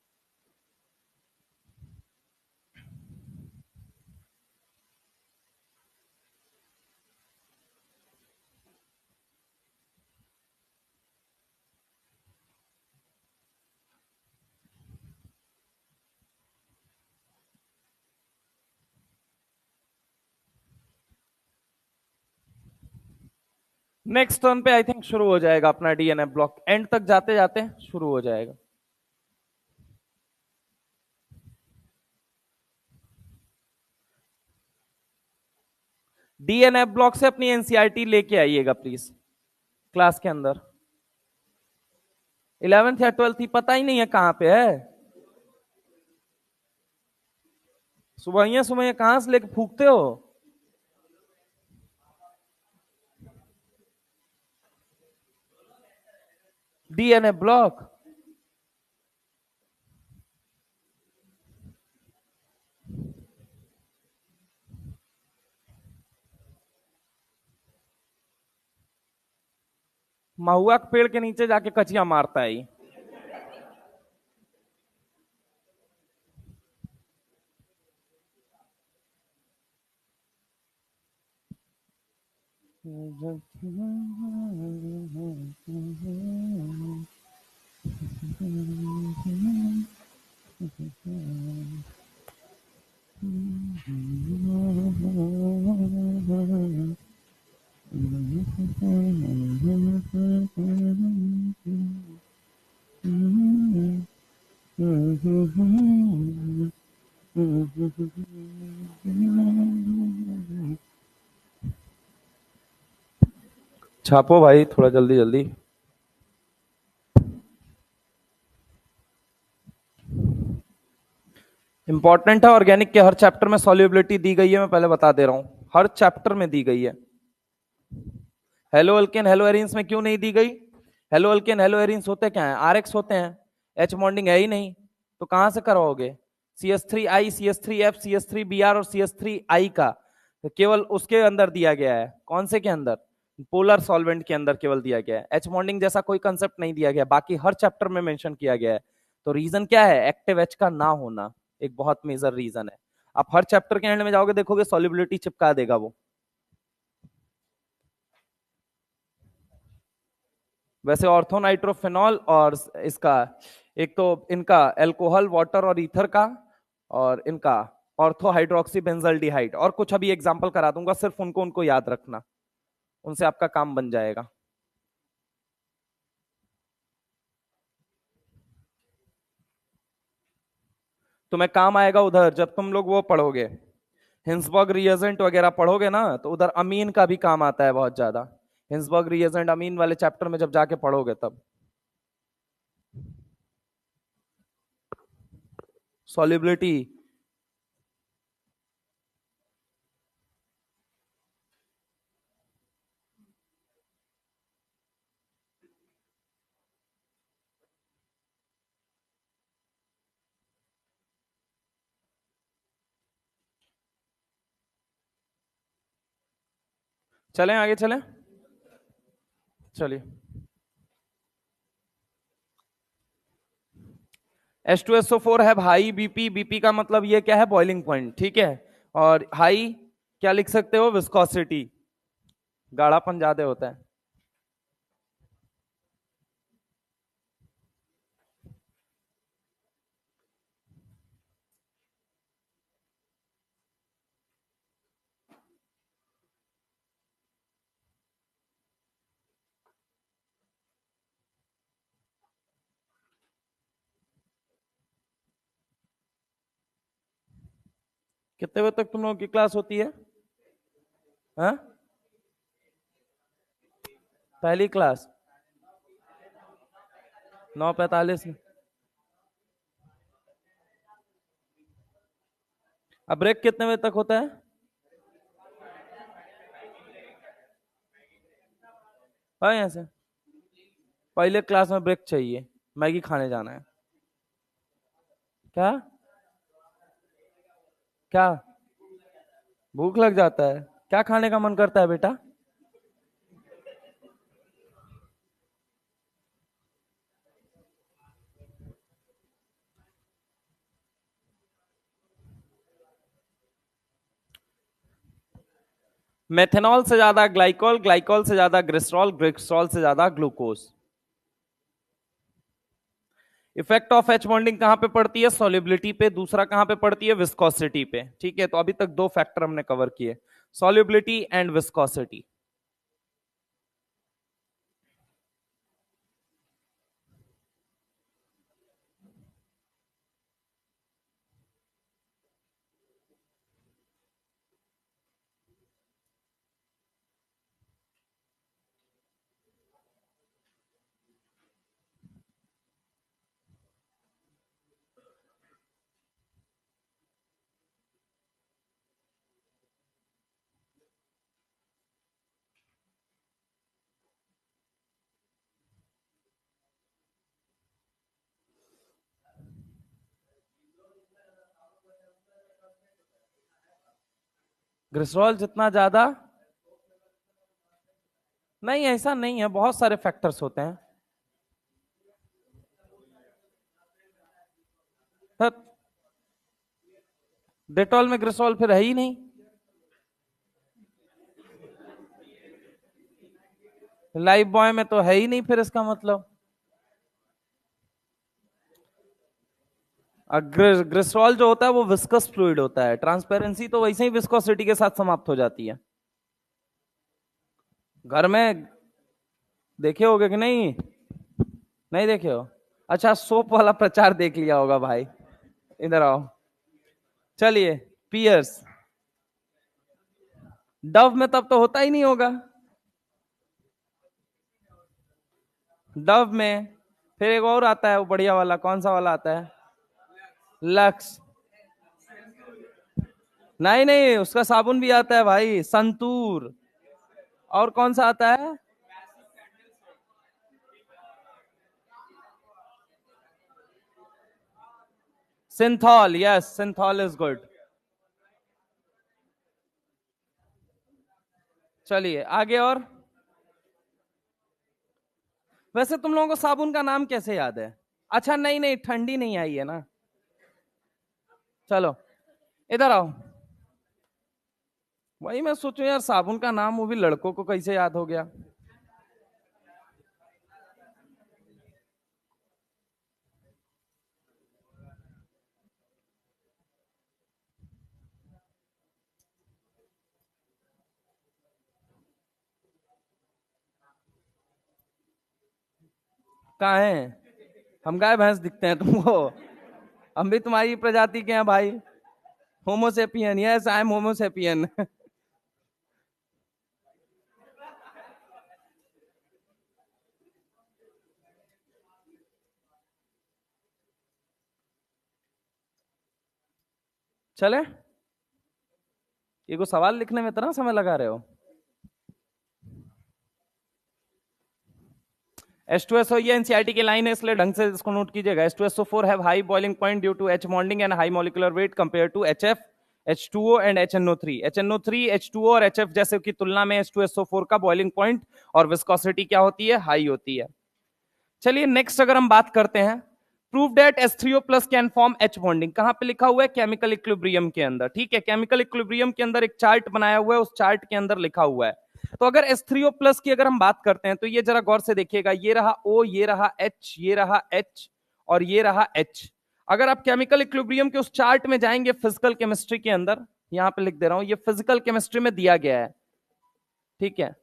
नेक्स्ट टर्न पे आई थिंक शुरू हो जाएगा अपना डीएनएफ ब्लॉक, एंड तक जाते जाते शुरू हो जाएगा। डीएनएफ ब्लॉक से अपनी एनसीईआरटी लेके आइएगा प्लीज क्लास के अंदर। 11th या 12th ही पता ही नहीं है कहां पे है। सुबह सुबह कहां से लेके फूकते हो। डीएनएफ ब्लॉक महुआ के पेड़ के नीचे जाके कचिया मारता है। छापो भाई थोड़ा जल्दी जल्दी। इंपॉर्टेंट है, ऑर्गेनिक के हर चैप्टर में सॉल्युबिलिटी दी गई है, मैं पहले बता दे रहा हूं, हर चैप्टर में दी गई है। हेलो अल्केन हेलो एरिन्स में क्यों नहीं दी गई? हेलो अल्केन हेलो एरिन्स होते क्या है? आरएक्स होते हैं, एच बॉन्डिंग है ही नहीं, तो कहां से करवाओगे? CH3I CH3F CH3Br और CH3I का तो केवल उसके अंदर दिया गया है। कौन से के अंदर? पोलर सॉल्वेंट के अंदर केवल दिया गया है। एच बॉन्डिंग जैसा कोई कंसेप्ट नहीं दिया गया, बाकी हर चैप्टर में मेंशन किया गया है। तो रीजन क्या है? एक्टिव एच का ना होना एक बहुत मेजर रीजन है। आप हर चैप्टर के एंड में जाओगे देखोगे सॉल्युबिलिटी चिपका देगा वो। वैसे ऑर्थोनाइट्रोफेनॉल और इसका एक तो इनका एल्कोहल वाटर और ईथर का, और इनका ऑर्थो हाइड्रोक्सी बेंजल्डिहाइड, और कुछ अभी एग्जांपल करा दूंगा, सिर्फ उनको उनको याद रखना, उनसे आपका काम बन जाएगा। तुम्हें काम आएगा उधर जब तुम लोग वो पढ़ोगे, हिंसबर्ग रिएजेंट वगैरह पढ़ोगे ना, तो उधर अमीन का भी काम आता है बहुत ज्यादा। हिंसबर्ग रिएजेंट अमीन वाले चैप्टर में जब जाके पढ़ोगे तब सॉल्युबिलिटी। चलें आगे चलें, चलिए। H2SO4 है हाई बीपी, बीपी का मतलब ये क्या है? बॉइलिंग पॉइंट, ठीक है। और हाई क्या लिख सकते हो? विस्कोसिटी, गाढ़ापन ज्यादा होता है। कितने बजे तक तुम लोगों की क्लास होती है? हाँ, पहली क्लास 9:45 में। अब ब्रेक कितने बजे तक होता है? हाँ, यहाँ से पहले क्लास में ब्रेक चाहिए, मैगी खाने जाना है। क्या क्या? भूख लग जाता है? क्या खाने का मन करता है बेटा? मेथेनॉल से ज्यादा ग्लाइकोल, ग्लाइकोल से ज्यादा ग्लिसरॉल, ग्लिसरॉल से ज्यादा glucose. Effect of H bonding कहां पे पड़ती है? सॉल्युबिलिटी पे। दूसरा कहां पे पड़ती है? विस्कोसिटी पे। ठीक है, तो अभी तक दो फैक्टर हमने कवर किए, सॉल्युबिलिटी एंड विस्कोसिटी। ग्लिसरॉल जितना ज्यादा नहीं, ऐसा नहीं है, बहुत सारे फैक्टर्स होते हैं। डेटॉल में ग्लिसरॉल फिर है ही नहीं। लाइफ बॉय में तो है ही नहीं, फिर इसका मतलब ग्लिसरॉल जो होता है वो विस्कस फ्लूइड होता है, ट्रांसपेरेंसी तो वैसे ही विस्कोसिटी के साथ समाप्त हो जाती है। घर में देखे होगे कि नहीं? नहीं देखे हो? अच्छा, सोप वाला प्रचार देख लिया होगा भाई। इधर आओ। चलिए, पियर्स। डव में तब तो होता ही नहीं होगा। डव में फिर एक और आता है, वो बढ़िया वाला, कौन सा वाला आता है? लक्स। नहीं नहीं, उसका साबुन भी आता है भाई, संतूर। और कौन सा आता है? Cinthol. Yes, Cinthol is good. चलिए आगे। और वैसे तुम लोगों को साबुन का नाम कैसे याद है? अच्छा, नहीं नहीं, ठंडी नहीं आई है ना। चलो इधर आओ। वही मैं सोचूं यार, साबुन का नाम वो भी लड़कों को कैसे याद हो गया। कहाँ है? हम गाय भैंस दिखते हैं तुमको? हम भी तुम्हारी प्रजाति के हैं भाई। Homo sapien. Yes, I am Homo sapien. चले, ये को सवाल लिखने में इतना समय लगा रहे हो? H2SO ये एनसीईआरटी की लाइन है, इसलिए ढंग से इसको नोट कीजिएगा। H2SO4 have high boiling point due to H bonding and high molecular weight compare to HF, H2O and HNO3। HNO3, H2O और HF जैसे की तुलना में H2SO4 का बॉइलिंग पॉइंट और विस्कोसिटी क्या होती है? हाई होती है। चलिए नेक्स्ट अगर हम बात करते हैं, prove that H3O plus can form H bonding. कहां पे लिखा हुआ है? केमिकल इक्विलिब्रियम के अंदर। ठीक है, केमिकल इक्विलिब्रियम के अंदर एक चार्ट बनाया हुआ है, उस चार्ट के अंदर लिखा हुआ है। तो अगर H3O प्लस की अगर हम बात करते हैं तो ये जरा गौर से देखिएगा, ये रहा O, ये रहा H, ये रहा H और ये रहा H। अगर आप केमिकल इक्विलिब्रियम के उस चार्ट में जाएंगे फिजिकल केमिस्ट्री के अंदर, यहां पे लिख दे रहा हूं, ये फिजिकल केमिस्ट्री में दिया गया है। ठीक है,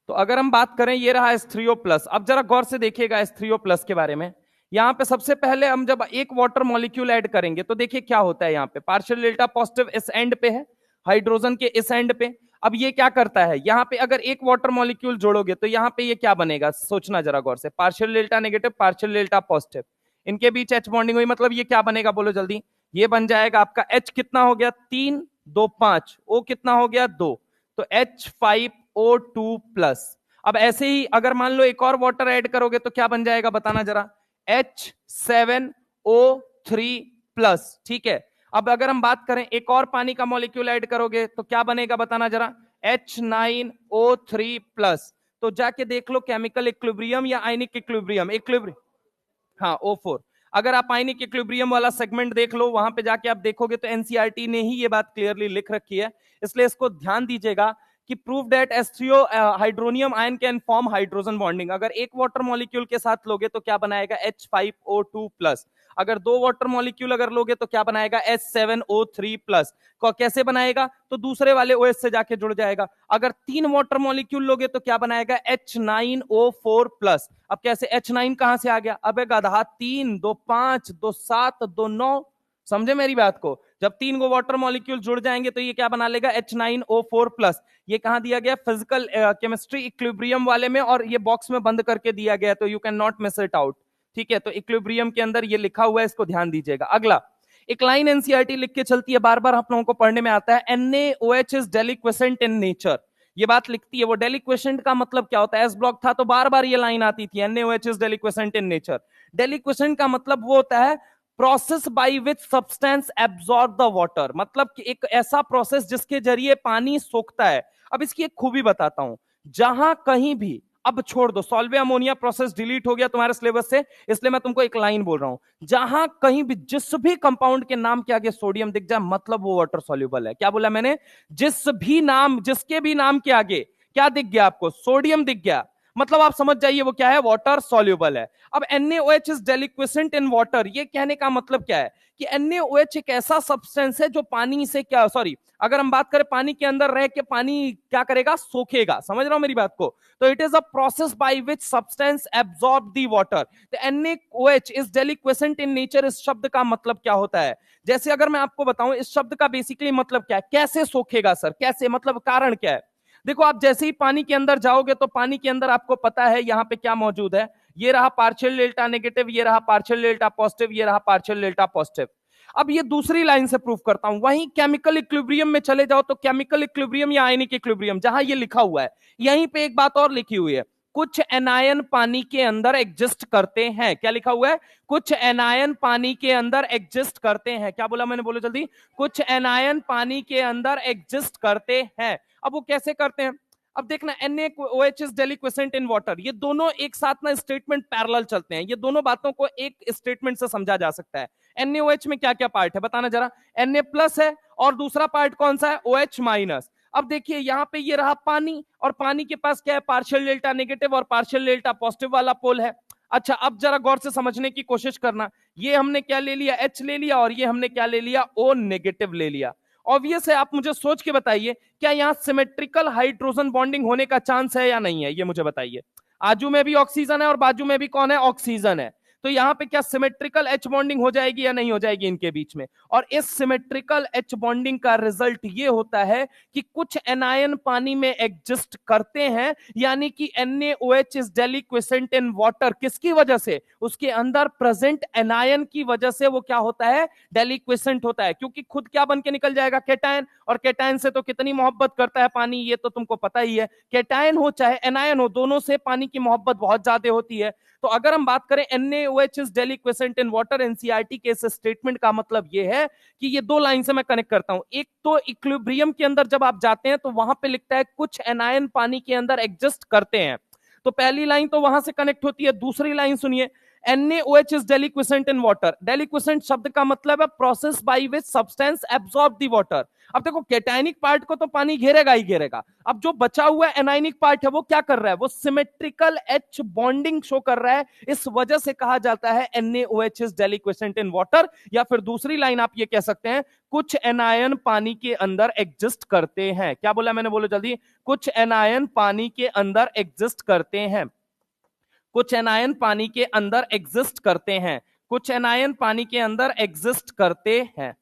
तो अगर हम बात करें, ये रहा H3O प्लस। अब जरा गौर से देखिएगा H3O प्लस के बारे में। यहां पे सबसे पहले हम जब एक वाटर मॉलिक्यूल ऐड करेंगे तो देखिए क्या होता है। यहां पे पार्शियल डेल्टा पॉजिटिव इस एंड पे है, हाइड्रोजन के इस एंड पे। अब ये क्या करता है, यहां पे अगर एक वाटर मॉलिक्यूल जोड़ोगे तो यहां पे ये क्या बनेगा, सोचना जरा गौर से। Partial delta negative, partial delta positive, इनके बीच H बॉन्डिंग हुई, मतलब ये क्या बनेगा, बोलो जल्दी। ये बन जाएगा आपका H कितना हो गया, 3 2 5, O कितना हो गया, 2, तो H5O2 प्लस। अब ऐसे ही अगर मान लो एक और वाटर ऐड करोगे तो क्या बन जाएगा, बताना जरा। H7O3 plus. ठीक है, अब अगर हम बात करें एक और पानी का मॉलिक्यूल ऐड करोगे तो क्या बनेगा, बताना जरा। H9O3 plus. तो जाके देख लो केमिकल इक्विलिब्रियम या आयनिक इक्विलिब्रियम, इक्विलिब्रियम, हाँ O4। अगर आप आयनिक इक्विलिब्रियम वाला सेगमेंट देख लो, वहां पे जाके आप देखोगे तो एनसीईआरटी ने ही ये बात क्लियरली लिख रखी है, इसलिए इसको ध्यान दीजिएगा कि prove that H3O hydronium ion can form hydrogen bonding. अगर एक वाटर मॉलिक्यूल के साथ लोगे तो क्या बनाएगा, H5O2 प्लस। अगर दो वाटर मॉलिक्यूल अगर लोगे तो क्या बनाएगा, H7O3 प्लस। कैसे बनाएगा, तो दूसरे वाले OH से जाके जुड़ जाएगा। अगर तीन वाटर मॉलिक्यूल लोगे तो क्या बनाएगा, H9O4 प्लस। अब कैसे, H9 कहां से आ गया, अबे गधा, 3 2 5 2 7 2 9, समझे मेरी बात को। जब तीन गो वाटर मॉलिक्यूल जुड़ जाएंगे तो ये क्या बना लेगा, H9O4 प्लस। ये कहां दिया गया, फिजिकल केमिस्ट्री इक्विलिब्रियम वाले में, और ये बॉक्स में बंद करके दिया गया, तो you can not miss it out. ठीक है, तो इक्विलिब्रियम के अंदर ये लिखा हुआ है, इसको ध्यान दीजिएगा। अगला एक लाइन एनसीईआरटी लिख के चलती है, बार बार आप लोगों को पढ़ने में आता है, NaOH is deliquescent in nature. ये बात लिखती है, वो डेलिक्वेसेंट का मतलब क्या होता है, एस ब्लॉक था तो बार बार ये लाइन आती थी, NaOH is deliquescent in nature. Deliquescent का मतलब वो होता है process by which substance absorb the water, मतलब कि एक ऐसा प्रोसेस जिसके जरिए पानी सोखता है। अब इसकी एक खूबी बताता हूं, जहां कहीं भी, अब छोड़ दो सॉल्वे अमोनिया प्रोसेस डिलीट हो गया तुम्हारे सिलेबस से, इसलिए मैं तुमको एक लाइन बोल रहा हूं, जहां कहीं भी जिस भी कंपाउंड के नाम के आगे सोडियम दिख जाए मतलब वो वाटर सॉल्युबल है। क्या बोला मैंने? जिस भी नाम, जिसके भी नाम के आगे क्या दिख गया आपको? सोडियम दिख गया, मतलब आप समझ जाइए वो क्या है? वाटर सॉल्युबल है। अब NaOH is deliquescent in water, ये कहने का मतलब क्या है कि NaOH एक ऐसा सब्सटेंस है जो पानी से क्या, सॉरी, अगर हम बात करें पानी के अंदर रह के पानी क्या करेगा? सोखेगा। समझ रहा हूं मेरी बात को? तो it is a process by which substance absorb the water. तो NaOH is deliquescent in nature, इस शब्द का मतलब क्या होता है? जैसे अगर मैं आपको बताऊं इस शब्द का बेसिकली मतलब क्या है, कैसे सोखेगा सर, कैसे, मतलब कारण क्या है? देखो आप जैसे ही पानी के अंदर जाओगे तो पानी के अंदर आपको पता है यहां पे क्या मौजूद है, ये रहा पार्शियल डेल्टा नेगेटिव, ये रहा पार्शियल डेल्टा पॉजिटिव, ये रहा पार्शियल डेल्टा पॉजिटिव। अब ये दूसरी लाइन से प्रूफ करता हूं, वहीं केमिकल इक्विलिब्रियम में चले जाओ तो केमिकल इक्विलिब्रियम या आयनिक इक्विलिब्रियम जहां ये लिखा हुआ है, यहीं पे एक बात और लिखी हुई है, कुछ एनायन पानी के अंदर एग्जिस्ट करते हैं। क्या लिखा हुआ है? कुछ एनायन पानी के अंदर एग्जिस्ट करते हैं। क्या बोला मैंने? बोलो जल्दी। कुछ एनायन पानी के अंदर एग्जिस्ट करते हैं। अब वो कैसे करते हैं? अब देखना, NaOH is deliquescent in water, ये दोनों एक साथ ना स्टेटमेंट पैरेलल चलते हैं, ये दोनों बातों को एक स्टेटमेंट से समझा जा सकता है। NaOH में क्या क्या पार्ट है बताना जरा? Na प्लस है और दूसरा पार्ट कौन सा है? OH minus. अब देखिए यहां पे ये रहा पानी, और पानी के पास क्या है? पार्शियल डेल्टा नेगेटिव और पार्शियल डेल्टा पॉजिटिव वाला पोल है। अच्छा अब जरा गौर से समझने की कोशिश करना, ये हमने क्या ले लिया? H ले लिया, और ये हमने क्या ले लिया? O नेगेटिव ले लिया। ऑब्वियस है, आप मुझे सोच के बताइए क्या यहां सिमेट्रिकल हाइड्रोजन बॉन्डिंग होने का चांस है या नहीं है? ये मुझे बताइए। आजू में भी ऑक्सीजन है और बाजू में भी कौन है? ऑक्सीजन है। तो यहां पे क्या सिमेट्रिकल एच बॉन्डिंग हो जाएगी या नहीं हो जाएगी इनके बीच में? और इस सिमेट्रिकल एच बॉन्डिंग का रिजल्ट ये होता है कि कुछ एनायन पानी में एग्जिस्ट करते हैं, यानी कि NaOH is deliquescent in water. किसकी वजह से? उसके अंदर प्रेजेंट एनायन की वजह से वो क्या होता है? डेलिक्विसेंट होता है, क्योंकि खुद क्या बन के निकल जाएगा? केटायन, और केटायन से तो कितनी मोहब्बत करता है पानी, ये तो तुमको पता ही है। केटायन हो चाहे एनायन हो, दोनों से पानी की मोहब्बत बहुत ज्यादा होती है। तो अगर हम बात करें NaOH is deliquescent in water, NCERT के इस स्टेटमेंट का मतलब यह है कि ये दो लाइन से मैं कनेक्ट करता हूं। एक तो इक्विलिब्रियम के अंदर जब आप जाते हैं तो वहां पे लिखता है कुछ एनायन पानी के अंदर एग्जिस्ट करते हैं, तो पहली लाइन तो वहां से कनेक्ट होती है। दूसरी लाइन सुनिए, NaOH is delinquent in water। delinquent शब्द का मतलब है process by which substance absorb the water. अब देखो कैटायनिक पार्ट को तो पानी घेरेगा ही घेरेगा, अब जो बचा हुआ एनायनिक पार्ट है वो क्या कर रहा है? वो सिमेट्रिकल H बॉन्डिंग शो कर रहा है, इस वजह से कहा जाता है NaOH is delinquent in water। या फिर दूसरी लाइन आप ये कह सकते हैं, कुछ एनायन पानी के अंदर एग्जिस्ट करते हैं। क्या बोला मैंने? बोलो जल्दी। कुछ एनायन पानी के अंदर एग्जिस्ट करते हैं। कुछ एनायन पानी के अंदर एग्जिस्ट करते हैं। कुछ एनायन पानी के अंदर एग्जिस्ट करते हैं।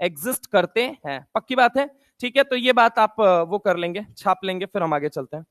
एग्जिस्ट करते हैं, पक्की बात है? ठीक है, तो ये बात आप वो कर लेंगे, छाप लेंगे, फिर हम आगे चलते हैं।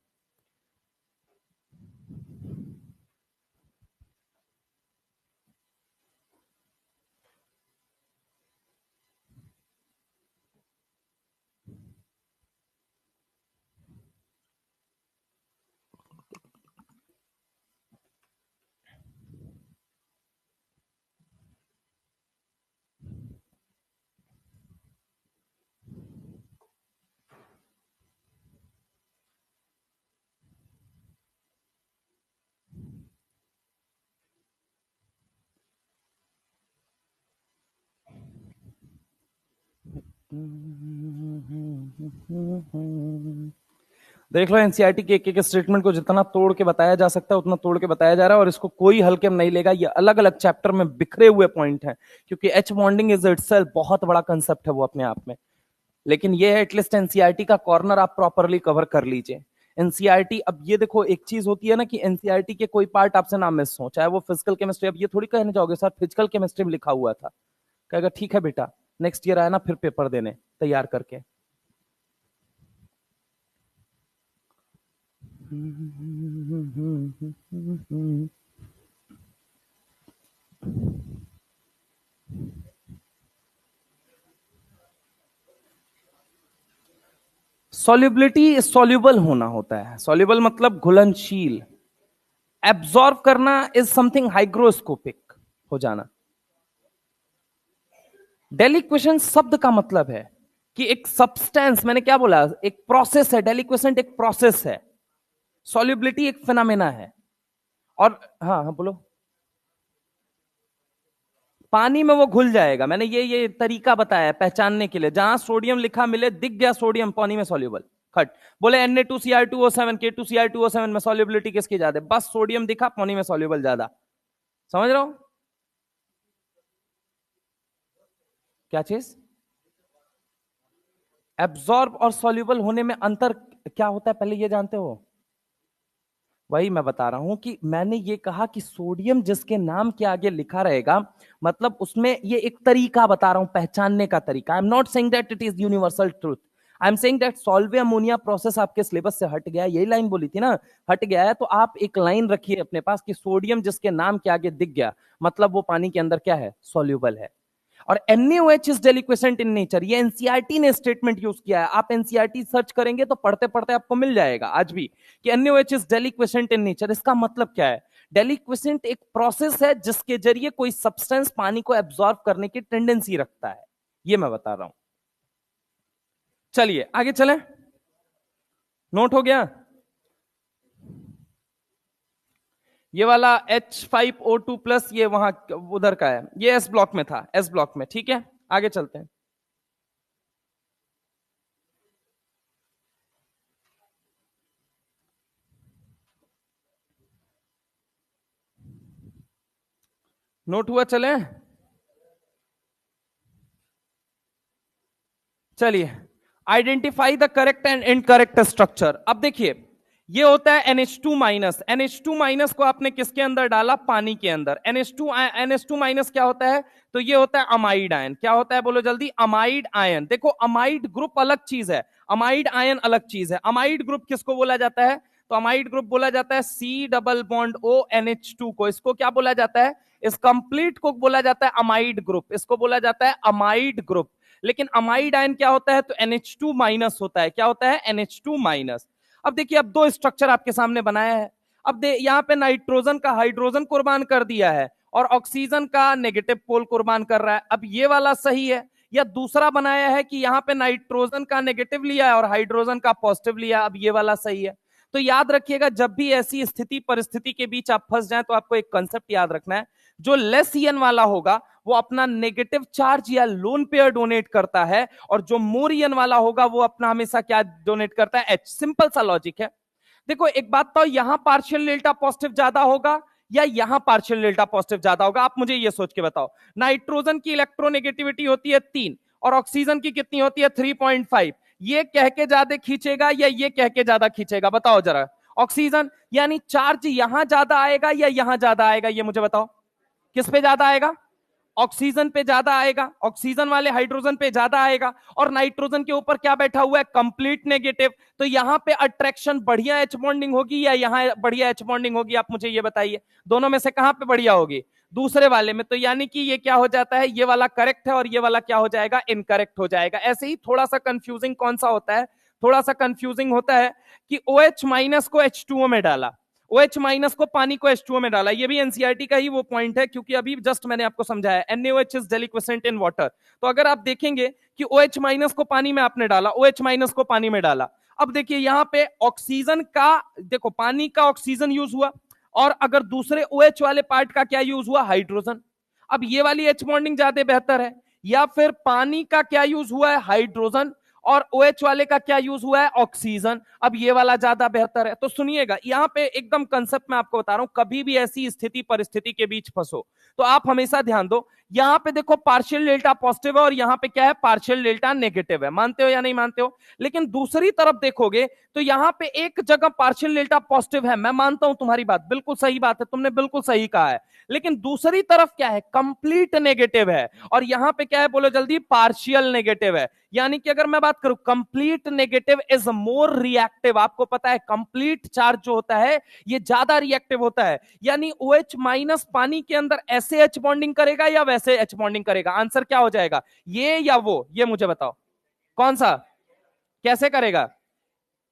देख लो एनसीईआरटी के एक स्टेटमेंट को जितना तोड़ के बताया जा सकता है उतना तोड़ के बताया जा रहा है, और इसको कोई हल्के में नहीं लेगा। ये अलग अलग चैप्टर में बिखरे हुए पॉइंट हैं, क्योंकि एच बॉन्डिंग इज इटसेल्फ बहुत बड़ा कंसेप्ट है वो अपने आप में। लेकिन ये है एटलीस्ट एनसीईआरटी का कॉर्नर आप प्रॉपरली कवर कर लीजिए। एनसीईआरटी, अब ये देखो एक चीज होती है ना कि एनसीईआरटी के कोई पार्ट आपसे ना मिस हो, चाहे वो फिजिकल केमिस्ट्री। अब ये थोड़ी कहने जाओगे सर फिजिकल केमिस्ट्री में लिखा हुआ था, कहेगा ठीक है बेटा नेक्स्ट ईयर आया ना फिर पेपर देने तैयार करके। सॉल्युबिलिटी सॉल्युबल होना होता है, सॉल्युबल मतलब घुलनशील। एब्जॉर्ब करना इज समथिंग हाइग्रोस्कोपिक हो जाना। डेलिक्वेशन शब्द का मतलब है कि एक सब्सटेंस, मैंने क्या बोला, एक प्रोसेस है। डेलिक्वेशन एक प्रोसेस है, सॉल्युबिलिटी एक फिनोमेना है। और हाँ हाँ बोलो। पानी में वो घुल जाएगा, मैंने ये तरीका बताया है पहचानने के लिए। जहां सोडियम लिखा मिले, दिख गया सोडियम, पानी में सॉल्युबल, खट। बोले Na2Cr2O7 K2Cr2O7 में सॉल्युबिलिटी किसकी ज्यादा, बस सोडियम दिखा, पानी में सॉल्युबल ज्यादा। समझ रहे हो क्या चीज? एब्जॉर्ब और सॉल्युबल होने में अंतर क्या होता है, पहले ये जानते हो? वही मैं बता रहा हूं कि मैंने ये कहा कि सोडियम जिसके नाम के आगे लिखा रहेगा, मतलब उसमें ये एक तरीका बता रहा हूं, पहचानने का तरीका। I am not saying that it is universal truth. I am saying that Solvay ammonia process आपके सिलेबस से हट गया है, यही लाइन बोली थी ना, हट गया है। तो आप एक लाइन रखिए अपने पास कि सोडियम जिसके नाम के आगे दिख गया, मतलब वो पानी के अंदर क्या है, सॉल्युबल है। और NaOH is deliquescent in nature, ये एनसीईआरटी ने स्टेटमेंट यूज किया है। आप एनसीईआरटी सर्च करेंगे तो पढ़ते पढ़ते आपको मिल जाएगा आज भी कि NaOH is deliquescent in nature. इसका मतलब क्या है? डेलिक्वेसेंट एक प्रोसेस है जिसके जरिए कोई सब्सटेंस पानी को एब्जॉर्ब करने की टेंडेंसी रखता है, ये मैं बता रहा हूं। चलिए आगे चलें, नोट हो गया? ये वाला H5O2+ ये वहां उधर का है, ये एस ब्लॉक में था, एस ब्लॉक में, ठीक है। आगे चलते हैं। नोट हुआ? चले चलिए, identify the correct and incorrect structure. अब देखिए, ये होता है NH2-। NH2- को आपने किसके अंदर डाला, पानी के अंदर। NH2- क्या होता है, तो ये होता है अमाइड आयन। क्या होता है बोलो जल्दी, अमाइड आयन। देखो अमाइड ग्रुप अलग चीज है, अमाइड आयन अलग चीज है। अमाइड ग्रुप किसको बोला जाता है, तो अमाइड ग्रुप बोला जाता है C+O NH2 को। इसको क्या बोला जाता है, इस कंप्लीट को बोला जाता है अमाइड ग्रुप, इसको बोला जाता है अमाइड ग्रुप। लेकिन अमाइड आयन क्या होता है, तो NH2- होता है। क्या होता है, NH2-। अब देखिए, अब दो स्ट्रक्चर आपके सामने बनाया है। अब यहां पे नाइट्रोजन का हाइड्रोजन कुर्बान कर दिया है और ऑक्सीजन का नेगेटिव पोल कुर्बान कर रहा है। अब ये वाला सही है, या दूसरा बनाया है कि यहां पे नाइट्रोजन का नेगेटिव लिया है और हाइड्रोजन का पॉजिटिव लिया, अब ये वाला सही है। तो याद रखिएगा, जब भी ऐसी स्थिति परिस्थिति के बीच आप फंस जाएं तो आपको एक कंसेप्ट याद रखना है, जो लेस ईएन वाला होगा वो अपना नेगेटिव चार्ज या लोन पेयर डोनेट करता है, और जो मोर ईएन वाला होगा वो अपना हमेशा क्या डोनेट करता है, एच। सिंपल सा लॉजिक है। देखो एक बात तो, यहां पार्शियल डेल्टा पॉजिटिव ज्यादा होगा या यहां पार्शियल डेल्टा पॉजिटिव ज्यादा होगा, आप मुझे ये सोच के बताओ। नाइट्रोजन की इलेक्ट्रोनेगेटिविटी होती है 3 और ऑक्सीजन की कितनी होती है, 3.5। ये कह के ज्यादा खींचेगा या ये कह के ज्यादा खींचेगा, बताओ जरा। ऑक्सीजन, यानी चार्ज यहां ज्यादा आएगा या यहां ज्यादा आएगा, ये मुझे बताओ। किस पे ज्यादा आएगा, ऑक्सीजन पे ज्यादा आएगा, ऑक्सीजन वाले हाइड्रोजन पे ज्यादा आएगा। और नाइट्रोजन के ऊपर क्या बैठा हुआ है, कंप्लीट नेगेटिव। तो यहां पे अट्रैक्शन बढ़िया एच बॉन्डिंग होगी या यहां बढ़िया एच बॉन्डिंग होगी, आप मुझे ये बताइए। दोनों में से कहां पे बढ़िया होगी, दूसरे वाले में। तो यानी कि ये क्या हो जाता है, ये वाला करेक्ट है और ये वाला क्या हो जाएगा, इनकरेक्ट हो जाएगा। ऐसे ही थोड़ा सा कंफ्यूजिंग कौन सा होता है, थोड़ा सा कंफ्यूजिंग होता है कि OH- को H2O में डाला, OH- को पानी को H2O में डाला। ये भी एनसीईआरटी का ही वो पॉइंट है, क्योंकि अभी जस्ट मैंने आपको समझाया NaOH is deliquescent in water. तो अगर आप देखेंगे कि OH- को पानी में आपने डाला, OH- को पानी में डाला। अब देखिए यहां पे ऑक्सीजन का, देखो पानी का ऑक्सीजन यूज हुआ, और अगर दूसरे OH वाले पार्ट का क्या यूज हुआ, हाइड्रोजन। अब ये वाली एच बॉन्डिंग ज्यादा बेहतर है, या फिर पानी का क्या यूज हुआ है, हाइड्रोजन, और OH वाले का क्या यूज हुआ है, ऑक्सीजन। अब ये वाला ज्यादा बेहतर है। तो सुनिएगा, यहां पे एकदम कंसेप्ट मैं आपको बता रहा हूं, कभी भी ऐसी स्थिति परिस्थिति के बीच फंसो तो आप हमेशा ध्यान दो, यहां पे देखो पार्शियल डेल्टा पॉजिटिव है और यहां पे क्या है, पार्शियल डेल्टा नेगेटिव है। मानते हो या नहीं मानते हो? लेकिन दूसरी तरफ देखोगे तो यहां पे एक जगह पार्शियल डेल्टा पॉजिटिव है, मैं मानता हूं तुम्हारी बात, बिल्कुल सही बात है, तुमने बिल्कुल सही कहा है। लेकिन दूसरी तरफ क्या है, कंप्लीट नेगेटिव है, और यहां पे क्या है बोलो जल्दी, पार्शियल नेगेटिव है। यानी कि अगर मैं बात करूं, complete negative is more reactive. आपको पता है कंप्लीट चार्ज जो होता है ये ज्यादा रिएक्टिव होता है। यानी OH- पानी के अंदर ऐसे एच बॉन्डिंग करेगा या वैसे एच बॉन्डिंग करेगा, आंसर क्या हो जाएगा, ये या वो, ये मुझे बताओ कौन सा, कैसे करेगा,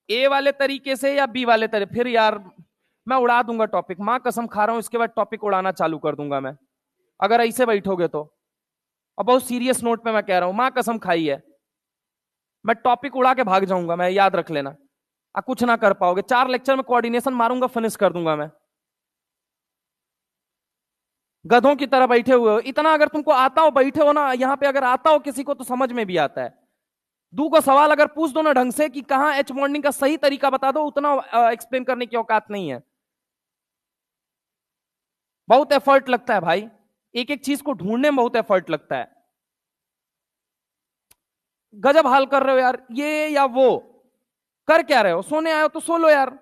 ए वाले तरीके से या बी वाले तरीके? फिर यार मैं उड़ा दूंगा टॉपिक, मां कसम खा रहा हूं, इसके बाद टॉपिक उड़ाना चालू कर दूंगा मैं, अगर ऐसे बैठोगे तो। अब बहुत सीरियस नोट पे मैं कह रहा हूं, मां कसम खाई है, मैं टॉपिक उड़ा के भाग जाऊंगा, मैं याद रख लेना। कुछ ना कर पाओगे, 4 लेक्चर में कोऑर्डिनेशन मारूंगा, फिनिश कर दूंगा मैं। गधों की तरह बैठे हुए हो, इतना अगर तुमको आता हो, बैठे हो ना यहां पे, अगर आता हो किसी को तो समझ में भी आता है। दू को सवाल अगर पूछ दो ना ढंग से कि कहां एच बॉन्डिंग का सही तरीका बता दो, उतना एक्सप्लेन करने की औकात नहीं है। बहुत एफर्ट लगता है भाई, एक एक चीज को ढूंढने में बहुत एफर्ट लगता है। गजब हाल कर रहे हो यार, ये या वो कर क्या रहे हो? सोने आए हो तो सो लो यार,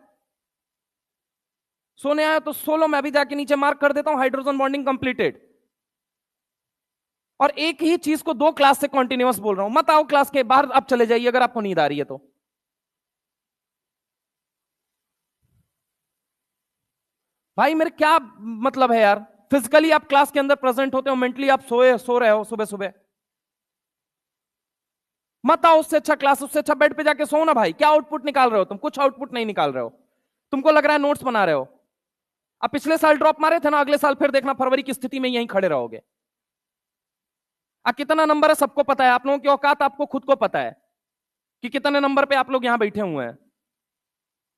सोने आए हो तो सो लो, मैं भी जाके नीचे मार्क कर देता हूं हाइड्रोजन बॉन्डिंग कंप्लीटेड। और एक ही चीज को 2 क्लास से कॉन्टिन्यूअस बोल रहा हूं, मत आओ क्लास के बाहर, अब चले जाइए अगर आपको नींद आ रही है तो। भाई मेरे क्या मतलब है यार, फिजिकली आप क्लास के अंदर प्रेजेंट होते हो, मेंटली आप सो रहे हो सुबह सुबह। मत आओ, उससे अच्छा क्लास, उससे अच्छा बेड पे जाके सो ना भाई। क्या आउटपुट निकाल रहे हो तुम? कुछ आउटपुट नहीं निकाल रहे हो, तुमको लग रहा है नोट्स बना रहे हो। अब पिछले साल ड्रॉप मारे थे ना, अगले साल फिर देखना फरवरी की स्थिति में यहीं खड़े रहोगे। कितना नंबर है सबको पता है, आप लोगों की औकात आपको खुद को पता है कि कितने नंबर पे आप लोग यहां बैठे हुए हैं,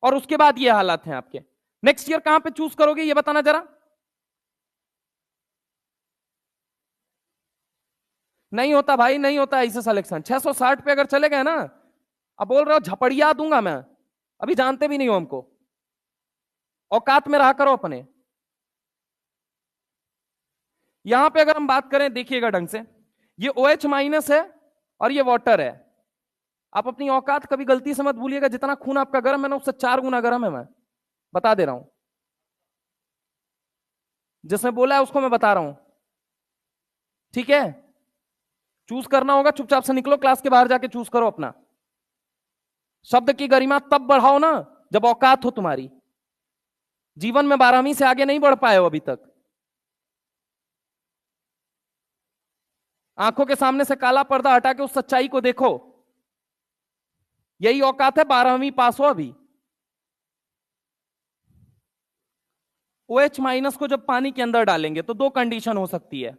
और उसके बाद ये हालात हैं आपके। नेक्स्ट ईयर कहां पे चूज करोगे ये बताना जरा। नहीं होता भाई, नहीं होता ऐसे सिलेक्शन। 660 पे अगर चले गए ना, अब बोल रहे हो झपड़िया दूंगा मैं, अभी जानते भी नहीं हो हमको, औकात में रहा करो अपने। यहां पे अगर हम बात करें, देखिएगा ढंग से, ये OH माइनस है और ये वाटर है। आप अपनी औकात कभी गलती से मत भूलिएगा, जितना खून आपका गर्म है ना, उससे 4 गुना गर्म है, मैं बता दे रहा हूं। जिसने बोला है उसको मैं बता रहा हूं, ठीक है? चूज करना होगा, चुपचाप से निकलो, क्लास के बाहर जाके चूज करो अपना। शब्द की गरिमा तब बढ़ाओ ना जब औकात हो तुम्हारी। जीवन में 12वीं से आगे नहीं बढ़ पाए हो अभी तक। आंखों के सामने से काला पर्दा हटा के उस सच्चाई को देखो, यही औकात है, 12वीं पास हो अभी। OH माइनस को जब पानी के अंदर डालेंगे तो 2 कंडीशन हो सकती है।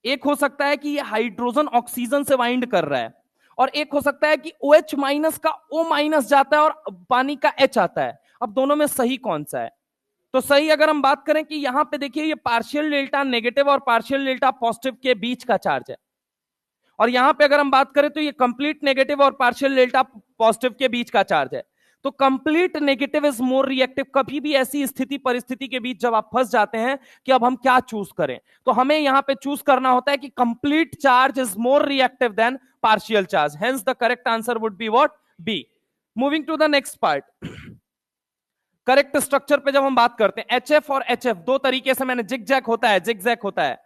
एक हो सकता है कि ये हाइड्रोजन ऑक्सीजन से बाइंड कर रहा है, और एक हो सकता है कि OH माइनस का O माइनस जाता है और पानी का H आता है। अब दोनों में सही कौन सा है? तो सही अगर हम बात करें कि यहां पे देखिए, ये पार्शियल डेल्टा नेगेटिव और पार्शियल डेल्टा पॉजिटिव के बीच का चार्ज है, और यहां पे अगर हम बात करें तो ये कंप्लीट नेगेटिव और पार्शियल डेल्टा पॉजिटिव के बीच का चार्ज है। तो complete negative is more reactive. कभी भी ऐसी स्थिति परिस्थिति के बीच जब आप फंस जाते हैं कि अब हम क्या चूज करें, तो हमें यहां पे चूज करना होता है कि complete charge is more reactive than partial charge, hence the correct answer would be what? B. Moving to the next part, correct structure पे जब हम बात करते हैं, HF और HF दो तरीके से, मैंने जिग जैक होता है, जिग जैक होता है।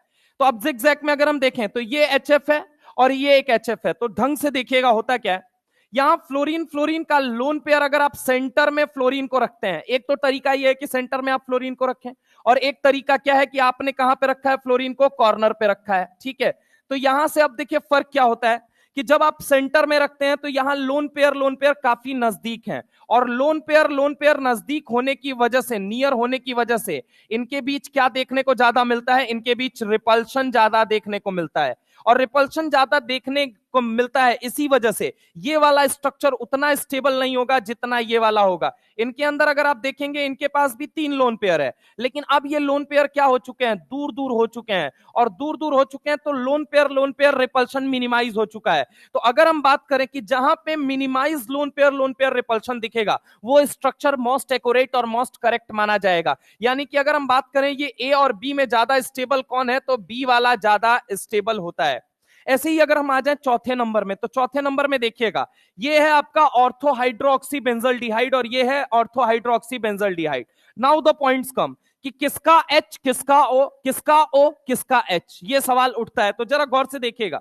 तो अब जिग जैक में अगर हम देखें तो ये HF है और ये एक HF है, तो ढंग से देखिएगा होता क्या है। यहां फ्लोरीन फ्लोरीन का लोन पेयर, अगर आप सेंटर में फ्लोरीन को रखते हैं, एक तो तरीका यह है कि सेंटर में आप फ्लोरीन को रखें, और एक तरीका क्या है कि आपने कहां पे रखा है फ्लोरीन को? कॉर्नर पे रखा है, ठीक है? तो यहां से अब देखिए फर्क क्या होता है कि जब आप सेंटर में रखते हैं तो यहां लोन पेयर काफी नजदीक हैं, और लोन पेयर नजदीक होने की वजह से, नियर होने की वजह से, इनके बीच क्या देखने को ज्यादा मिलता है? इनके बीच रिपल्शन ज्यादा देखने को मिलता है, और रिपल्शन ज्यादा देखने को मिलता है इसी वजह से ये वाला स्ट्रक्चर उतना स्टेबल नहीं होगा जितना ये वाला होगा। इनके अंदर अगर आप देखेंगे, इनके पास भी 3 लोन पेयर है, लेकिन अब ये लोन पेयर क्या हो चुके हैं? दूर दूर हो चुके हैं, और दूर दूर हो चुके हैं तो लोन पेयर रिपल्शन मिनिमाइज हो चुका है। तो अगर हम बात करें कि जहां पे मिनिमाइज लोन पेयर रिपल्शन दिखेगा, वो स्ट्रक्चर मोस्ट एक्यूरेट और मोस्ट करेक्ट माना जाएगा। यानी कि अगर हम बात करें ये ए और बी में ज्यादा स्टेबल कौन है, तो बी वाला ज्यादा स्टेबल होता है। ऐसे ही अगर हम आ जाए चौथे नंबर में, तो चौथे नंबर में देखिएगा, ये है आपका ऑर्थो हाइड्रोक्सी बेंजल्डिहाइड और ये है ortho hydroxy benzaldehyde. Now the points come कि किसका H, किसका O, किसका O, किसका H, ये सवाल उठता है। तो जरा गौर से देखिएगा,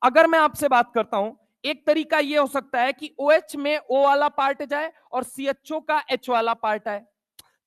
अगर मैं आपसे बात करता हूं, एक तरीका यह हो सकता है कि OH में O वाला पार्ट जाए और CHO का H वाला पार्ट आए।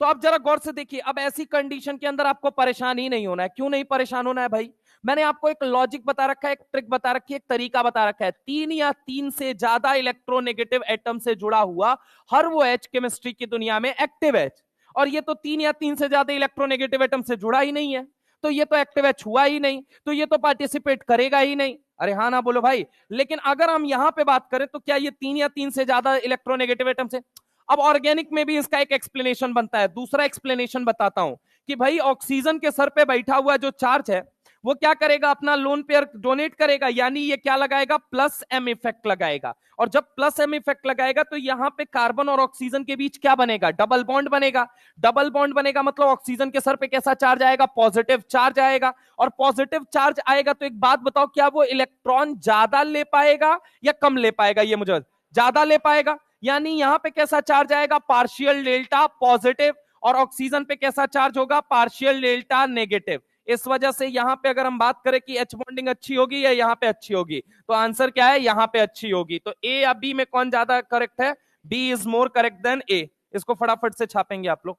तो आप जरा गौर से देखिए, अब ऐसी कंडीशन के अंदर आपको परेशान ही नहीं होना है। क्यों नहीं परेशान होना है भाई? मैंने आपको एक लॉजिक बता रखा है, एक ट्रिक बता रखी है, एक तरीका बता रखा है। 3 या 3 से ज्यादा इलेक्ट्रोनेगेटिव एटम से जुड़ा हुआ हर वो H केमिस्ट्री की दुनिया में एक्टिव H, और ये तो 3 या 3 से ज्यादा इलेक्ट्रोनेगेटिव एटम से जुड़ा ही नहीं है। तो ये तो एक्टिव एच हुआ ही नहीं, तो ये तो पार्टिसिपेट करेगा ही नहीं। अरे हाँ ना बोलो भाई। लेकिन अगर हम यहां पे बात करें तो क्या ये 3 या 3 से ज्यादा इलेक्ट्रोनेगेटिव एटम्स है? अब ऑर्गेनिक में भी इसका एक एक्सप्लेनेशन बनता है। दूसरा एक्सप्लेनेशन बताता हूं कि भाई ऑक्सीजन के सर पे बैठा हुआ जो चार्ज है वो क्या करेगा, अपना लोन पेयर डोनेट करेगा, यानी ये क्या लगाएगा, प्लस एम इफेक्ट लगाएगा। और जब प्लस एम इफेक्ट लगाएगा तो यहां पे कार्बन और ऑक्सीजन के बीच क्या बनेगा, डबल बॉन्ड बनेगा। डबल बॉन्ड बनेगा मतलब ऑक्सीजन के सर पे कैसा चार्ज आएगा, पॉजिटिव चार्ज आएगा। और पॉजिटिव चार्ज आएगा तो एक बात बताओ, क्या वो इलेक्ट्रॉन ज्यादा ले पाएगा या कम ले पाएगा? ये मुझे ज्यादा ले पाएगा, यानी यहां पे कैसा चार्ज आएगा, पार्शियल डेल्टा पॉजिटिव। और ऑक्सीजन पे कैसा चार्ज होगा, पार्शियल डेल्टा नेगेटिव। इस वजह से यहां पे अगर हम बात करें कि एच बॉन्डिंग अच्छी होगी या यहां पे अच्छी होगी, तो आंसर क्या है, यहां पे अच्छी होगी। तो ए या बी में कौन ज्यादा करेक्ट है, B is more correct than A. इसको फटाफट से छापेंगे आप लोग।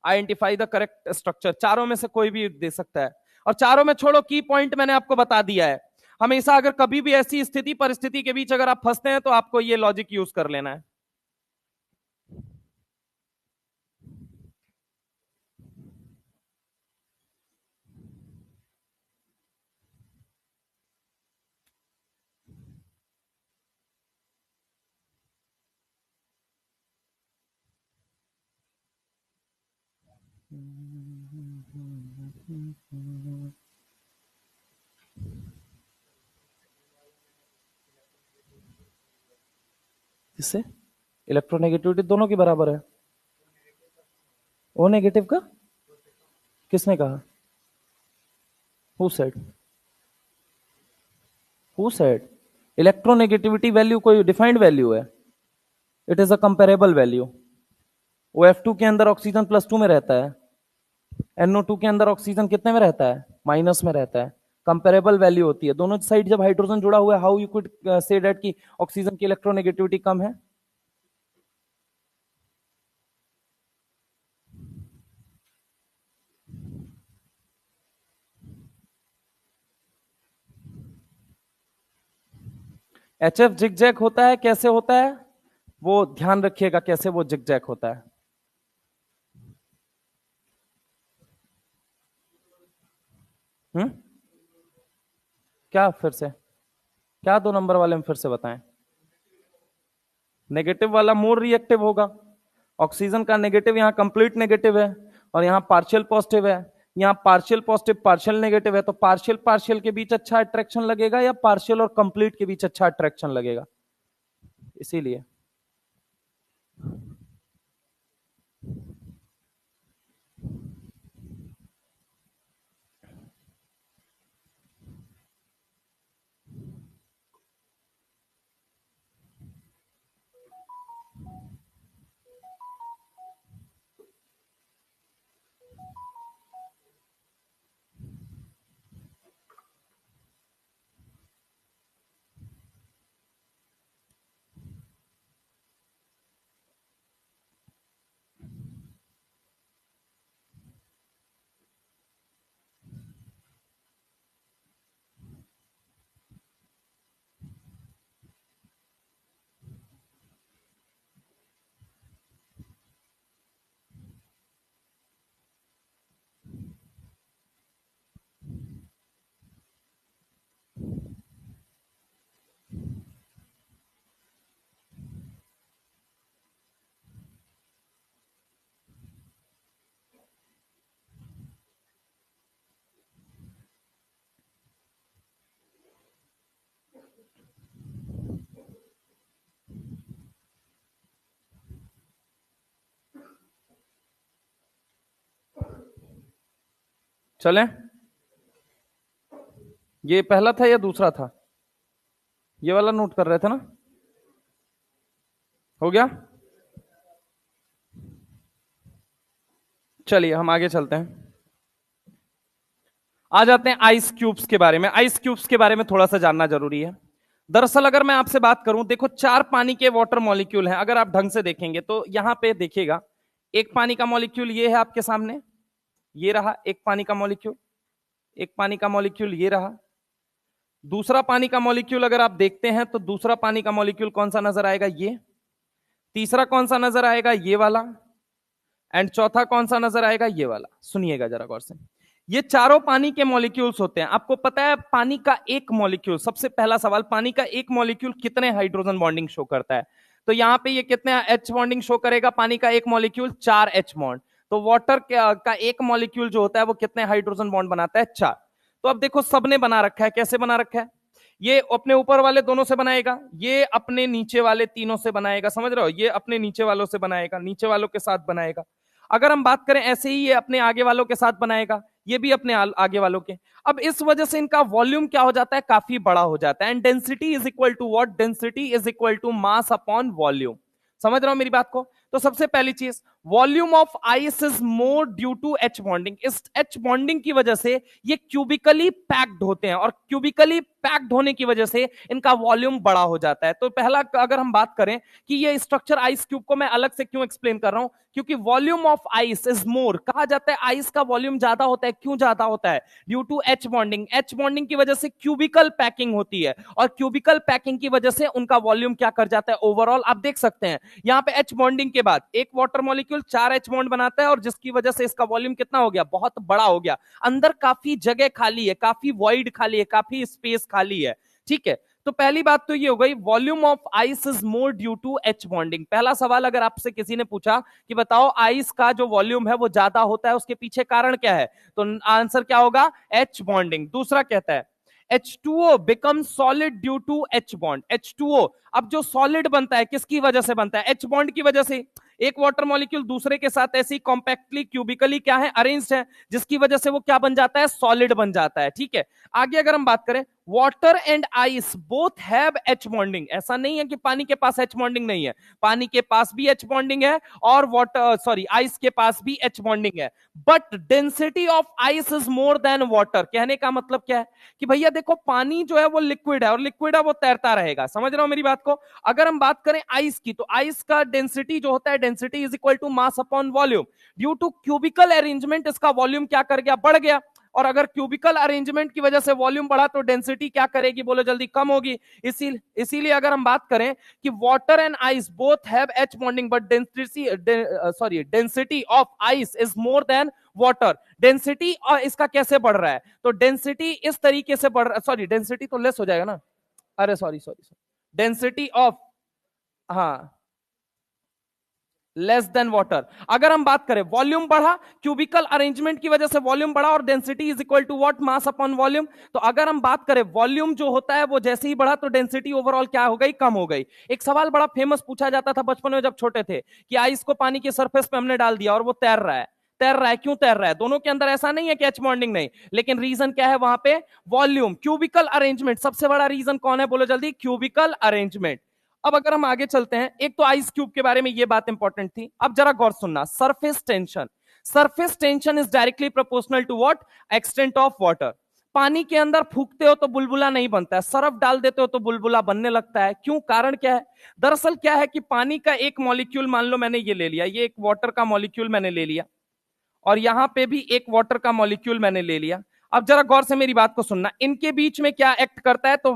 आइडेंटिफाई द करेक्ट स्ट्रक्चर, चारों में से कोई भी दे सकता है। और चारों में छोड़ो, की पॉइंट मैंने आपको बता दिया है। हमेशा अगर कभी भी ऐसी स्थिति परिस्थिति के बीच अगर आप फंसते हैं तो आपको ये लॉजिक यूज कर लेना है। इससे इलेक्ट्रोनेगेटिविटी दोनों की बराबर है। ओ नेगेटिव का किसने कहा, who said, who said? Electronegativity value कोई डिफाइंड वैल्यू है, it is a comparable value. O F2 के अंदर ऑक्सीजन +2 में रहता है, NO2 के अंदर ऑक्सीजन कितने में रहता है, माइनस में रहता है। कंपेरेबल वैल्यू होती है दोनों साइड। जब हाइड्रोजन जुड़ा हुआ है, how you could say that कि ऑक्सीजन की इलेक्ट्रोनेगेटिविटी कम है? HF जिगजैग होता है, कैसे होता है वो ध्यान रखिएगा, कैसे वो जिगजैग होता है। हम्म, क्या फिर से, क्या 2 नंबर वाले में फिर से बताएं? नेगेटिव वाला मोर रिएक्टिव होगा। ऑक्सीजन का नेगेटिव यहाँ कंप्लीट नेगेटिव है और यहाँ पार्शियल पॉजिटिव है। यहाँ पार्शियल पॉजिटिव पार्शियल नेगेटिव है, तो पार्शियल पार्शियल के बीच अच्छा अट्रैक्शन लगेगा या पार्शियल और कंप्लीट के बीच अच्छा अट्रैक्शन लगेगा? इसीलिए चलें। ये पहला था या दूसरा था? ये वाला नोट कर रहे थे ना? हो गया। चलिए हम आगे चलते हैं। आ जाते हैं आइस क्यूब्स के बारे में। आइस क्यूब्स के बारे में थोड़ा सा जानना जरूरी है। दरअसल अगर मैं आपसे बात करूं, देखो 4 पानी के वाटर मॉलिक्यूल हैं। अगर आप ढंग से देखेंगे तो यहां पे देखिएगा, एक पानी का मॉलिक्यूल ये है आपके सामने, ये रहा एक पानी का मॉलिक्यूल, एक पानी का मॉलिक्यूल ये रहा। दूसरा पानी का मॉलिक्यूल अगर आप देखते हैं तो दूसरा पानी का मॉलिक्यूल कौन सा नजर आएगा, ये। तीसरा कौन सा नजर आएगा, ये वाला। एंड चौथा कौन सा नजर आएगा, ये वाला। सुनिएगा जरा गौर से। ये चारों पानी के मॉलिक्यूल्स होते हैं। आपको पता है पानी का एक मॉलिक्यूल, सबसे पहला सवाल, पानी का एक मॉलिक्यूल कितने हाइड्रोजन बॉन्डिंग शो करता है? तो यहाँ पे ये कितने एच बॉन्डिंग शो करेगा? पानी का एक मॉलिक्यूल 4 एच बॉन्ड। तो वाटर का एक मॉलिक्यूल जो होता है वो कितने हाइड्रोजन बॉन्ड बनाता है? 4। तो अब देखो सबने बना रखा है, कैसे बना रखा है? ये अपने ऊपर वाले दोनों से बनाएगा, ये अपने नीचे वाले तीनों से बनाएगा, समझ रहे हो? ये अपने नीचे वालों से बनाएगा, नीचे वालों के साथ बनाएगा। अगर हम बात करें ऐसे ही ये अपने आगे वालों के साथ बनाएगा, ये भी अपने आगे वालों के। अब इस वजह से इनका वॉल्यूम क्या हो जाता है? काफी बड़ा हो जाता है। And density is equal to what? Density is equal to mass upon volume. समझ रहे हो मेरी बात को? तो सबसे पहली चीज, volume of ice is more due to H bonding. इस एच बॉन्डिंग की वजह से ये क्यूबिकली पैक्ड होते हैं, और क्यूबिकली पैक्ड होने की वजह से इनका वॉल्यूम बड़ा हो जाता है। तो पहला अगर हम बात करें कि ये स्ट्रक्चर आइस क्यूब को मैं अलग से क्यों एक्सप्लेन कर रहा हूं, क्योंकि वॉल्यूम ऑफ आइस इज मोर, कहा जाता है आइस का वॉल्यूम ज्यादा होता है। क्यों ज्यादा होता है? Due to H bonding. H bonding की वजह से क्यूबिकल पैकिंग होती है, और क्यूबिकल पैकिंग की वजह से उनका वॉल्यूम क्या कर जाता है ओवरऑल? आप देख सकते हैं यहां पे एच बॉन्डिंग के बाद एक वाटर मॉलिक्यूल 4 एच बॉन्ड बनाता है, और जिसकी वजह से इसका वॉल्यूम कितना हो गया? बहुत बड़ा हो गया। अंदर काफी जगह खाली है, काफी वॉइड खाली है, काफी स्पेस खाली है। ठीक है, तो पहली बात तो ये हो गई, volume of ice is more due to H bonding. पहला सवाल अगर आपसे किसी ने पूछा कि बताओ आइस का जो वॉल्यूम है वो ज्यादा होता है, उसके पीछे कारण क्या है, तो आंसर क्या होगा? H bonding. दूसरा कहता है H2O become solid due to H bond. H2O अब जो सॉलिड बनता है किसकी वजह से बनता है? एच बॉन्ड की वजह से। एक वाटर मॉलिक्यूल दूसरे के साथ ऐसी कॉम्पैक्टली क्यूबिकली क्या है? अरेंज्ड है, जिसकी वजह से वो क्या बन जाता है? सॉलिड बन जाता है। ठीक है, आगे अगर हम बात करें, water and ice both have H bonding. ऐसा नहीं है कि पानी के पास एच बॉन्डिंग नहीं है, पानी के पास भी एच बॉन्डिंग है, और वाटर आइस के पास भी एच बॉन्डिंग है। But density of ice is more than water. कहने का मतलब क्या है कि भैया देखो पानी जो है वो लिक्विड है, और लिक्विड है वो तैरता रहेगा। समझ रहे हो मेरी बात को? अगर हम बात करें आइस की, तो आइस का डेंसिटी जो होता है, density is equal to mass upon volume. Due to cubical arrangement इसका वॉल्यूम क्या कर गया? बढ़ गया। और अगर क्यूबिकल अरेंजमेंट की वजह से वॉल्यूम बढ़ा तो डेंसिटी क्या करेगी? बोलो जल्दी, कम होगी। इसीलिए अगर हम बात करें कि water and ice both have H bonding, but density of ice is more than water. Density और इसका कैसे बढ़ रहा है? तो डेंसिटी इस तरीके से बढ़ रहा, डेंसिटी तो लेस हो जाएगा ना, अरे सॉरी डेंसिटी ऑफ, हाँ, लेस देन वाटर। अगर हम बात करें वॉल्यूम बढ़ा, क्यूबिकल अरेंजमेंट की वजह से वॉल्यूम बढ़ा, और density is equal to what? Mass upon volume. तो अगर हम बात करें वॉल्यूम जो होता है वो जैसे ही बढ़ा तो डेंसिटी ओवरऑल क्या हो गई? कम हो गई। एक सवाल बड़ा फेमस पूछा जाता था बचपन में जब छोटे थे, कि आइस को पानी के सरफेस पे हमने डाल दिया और वो तैर रहा है। तैर रहा है, क्यों तैर रहा है? दोनों के अंदर ऐसा नहीं है कि एच बॉन्डिंग नहीं, लेकिन रीजन क्या है वहां पे? Volume, cubical arrangement. सबसे बड़ा रीजन कौन है? बोलो जल्दी, क्यूबिकल अरेंजमेंट। अब अगर हम आगे चलते हैं, एक तो आइस क्यूब के बारे में ये बात इंपॉर्टेंट थी, अब जरा गौर सुनना। Surface tension, surface tension is directly proportional to what? Extent of water. पानी के अंदर फूकते हो तो बुलबुला नहीं बनता है, सरफ डाल देते हो तो बुलबुला बनने लगता है। क्यों? कारण क्या है? दरअसल क्या है कि पानी का एक मॉलिक्यूल, मान लो मैंने ये ले लिया, ये एक वाटर का मॉलिक्यूल मैंने ले लिया, और यहां पे भी एक वाटर का मॉलिक्यूल मैंने ले लिया। अब जरा गौर से मेरी बात को सुनना, इनके बीच में क्या एक्ट करता है? तो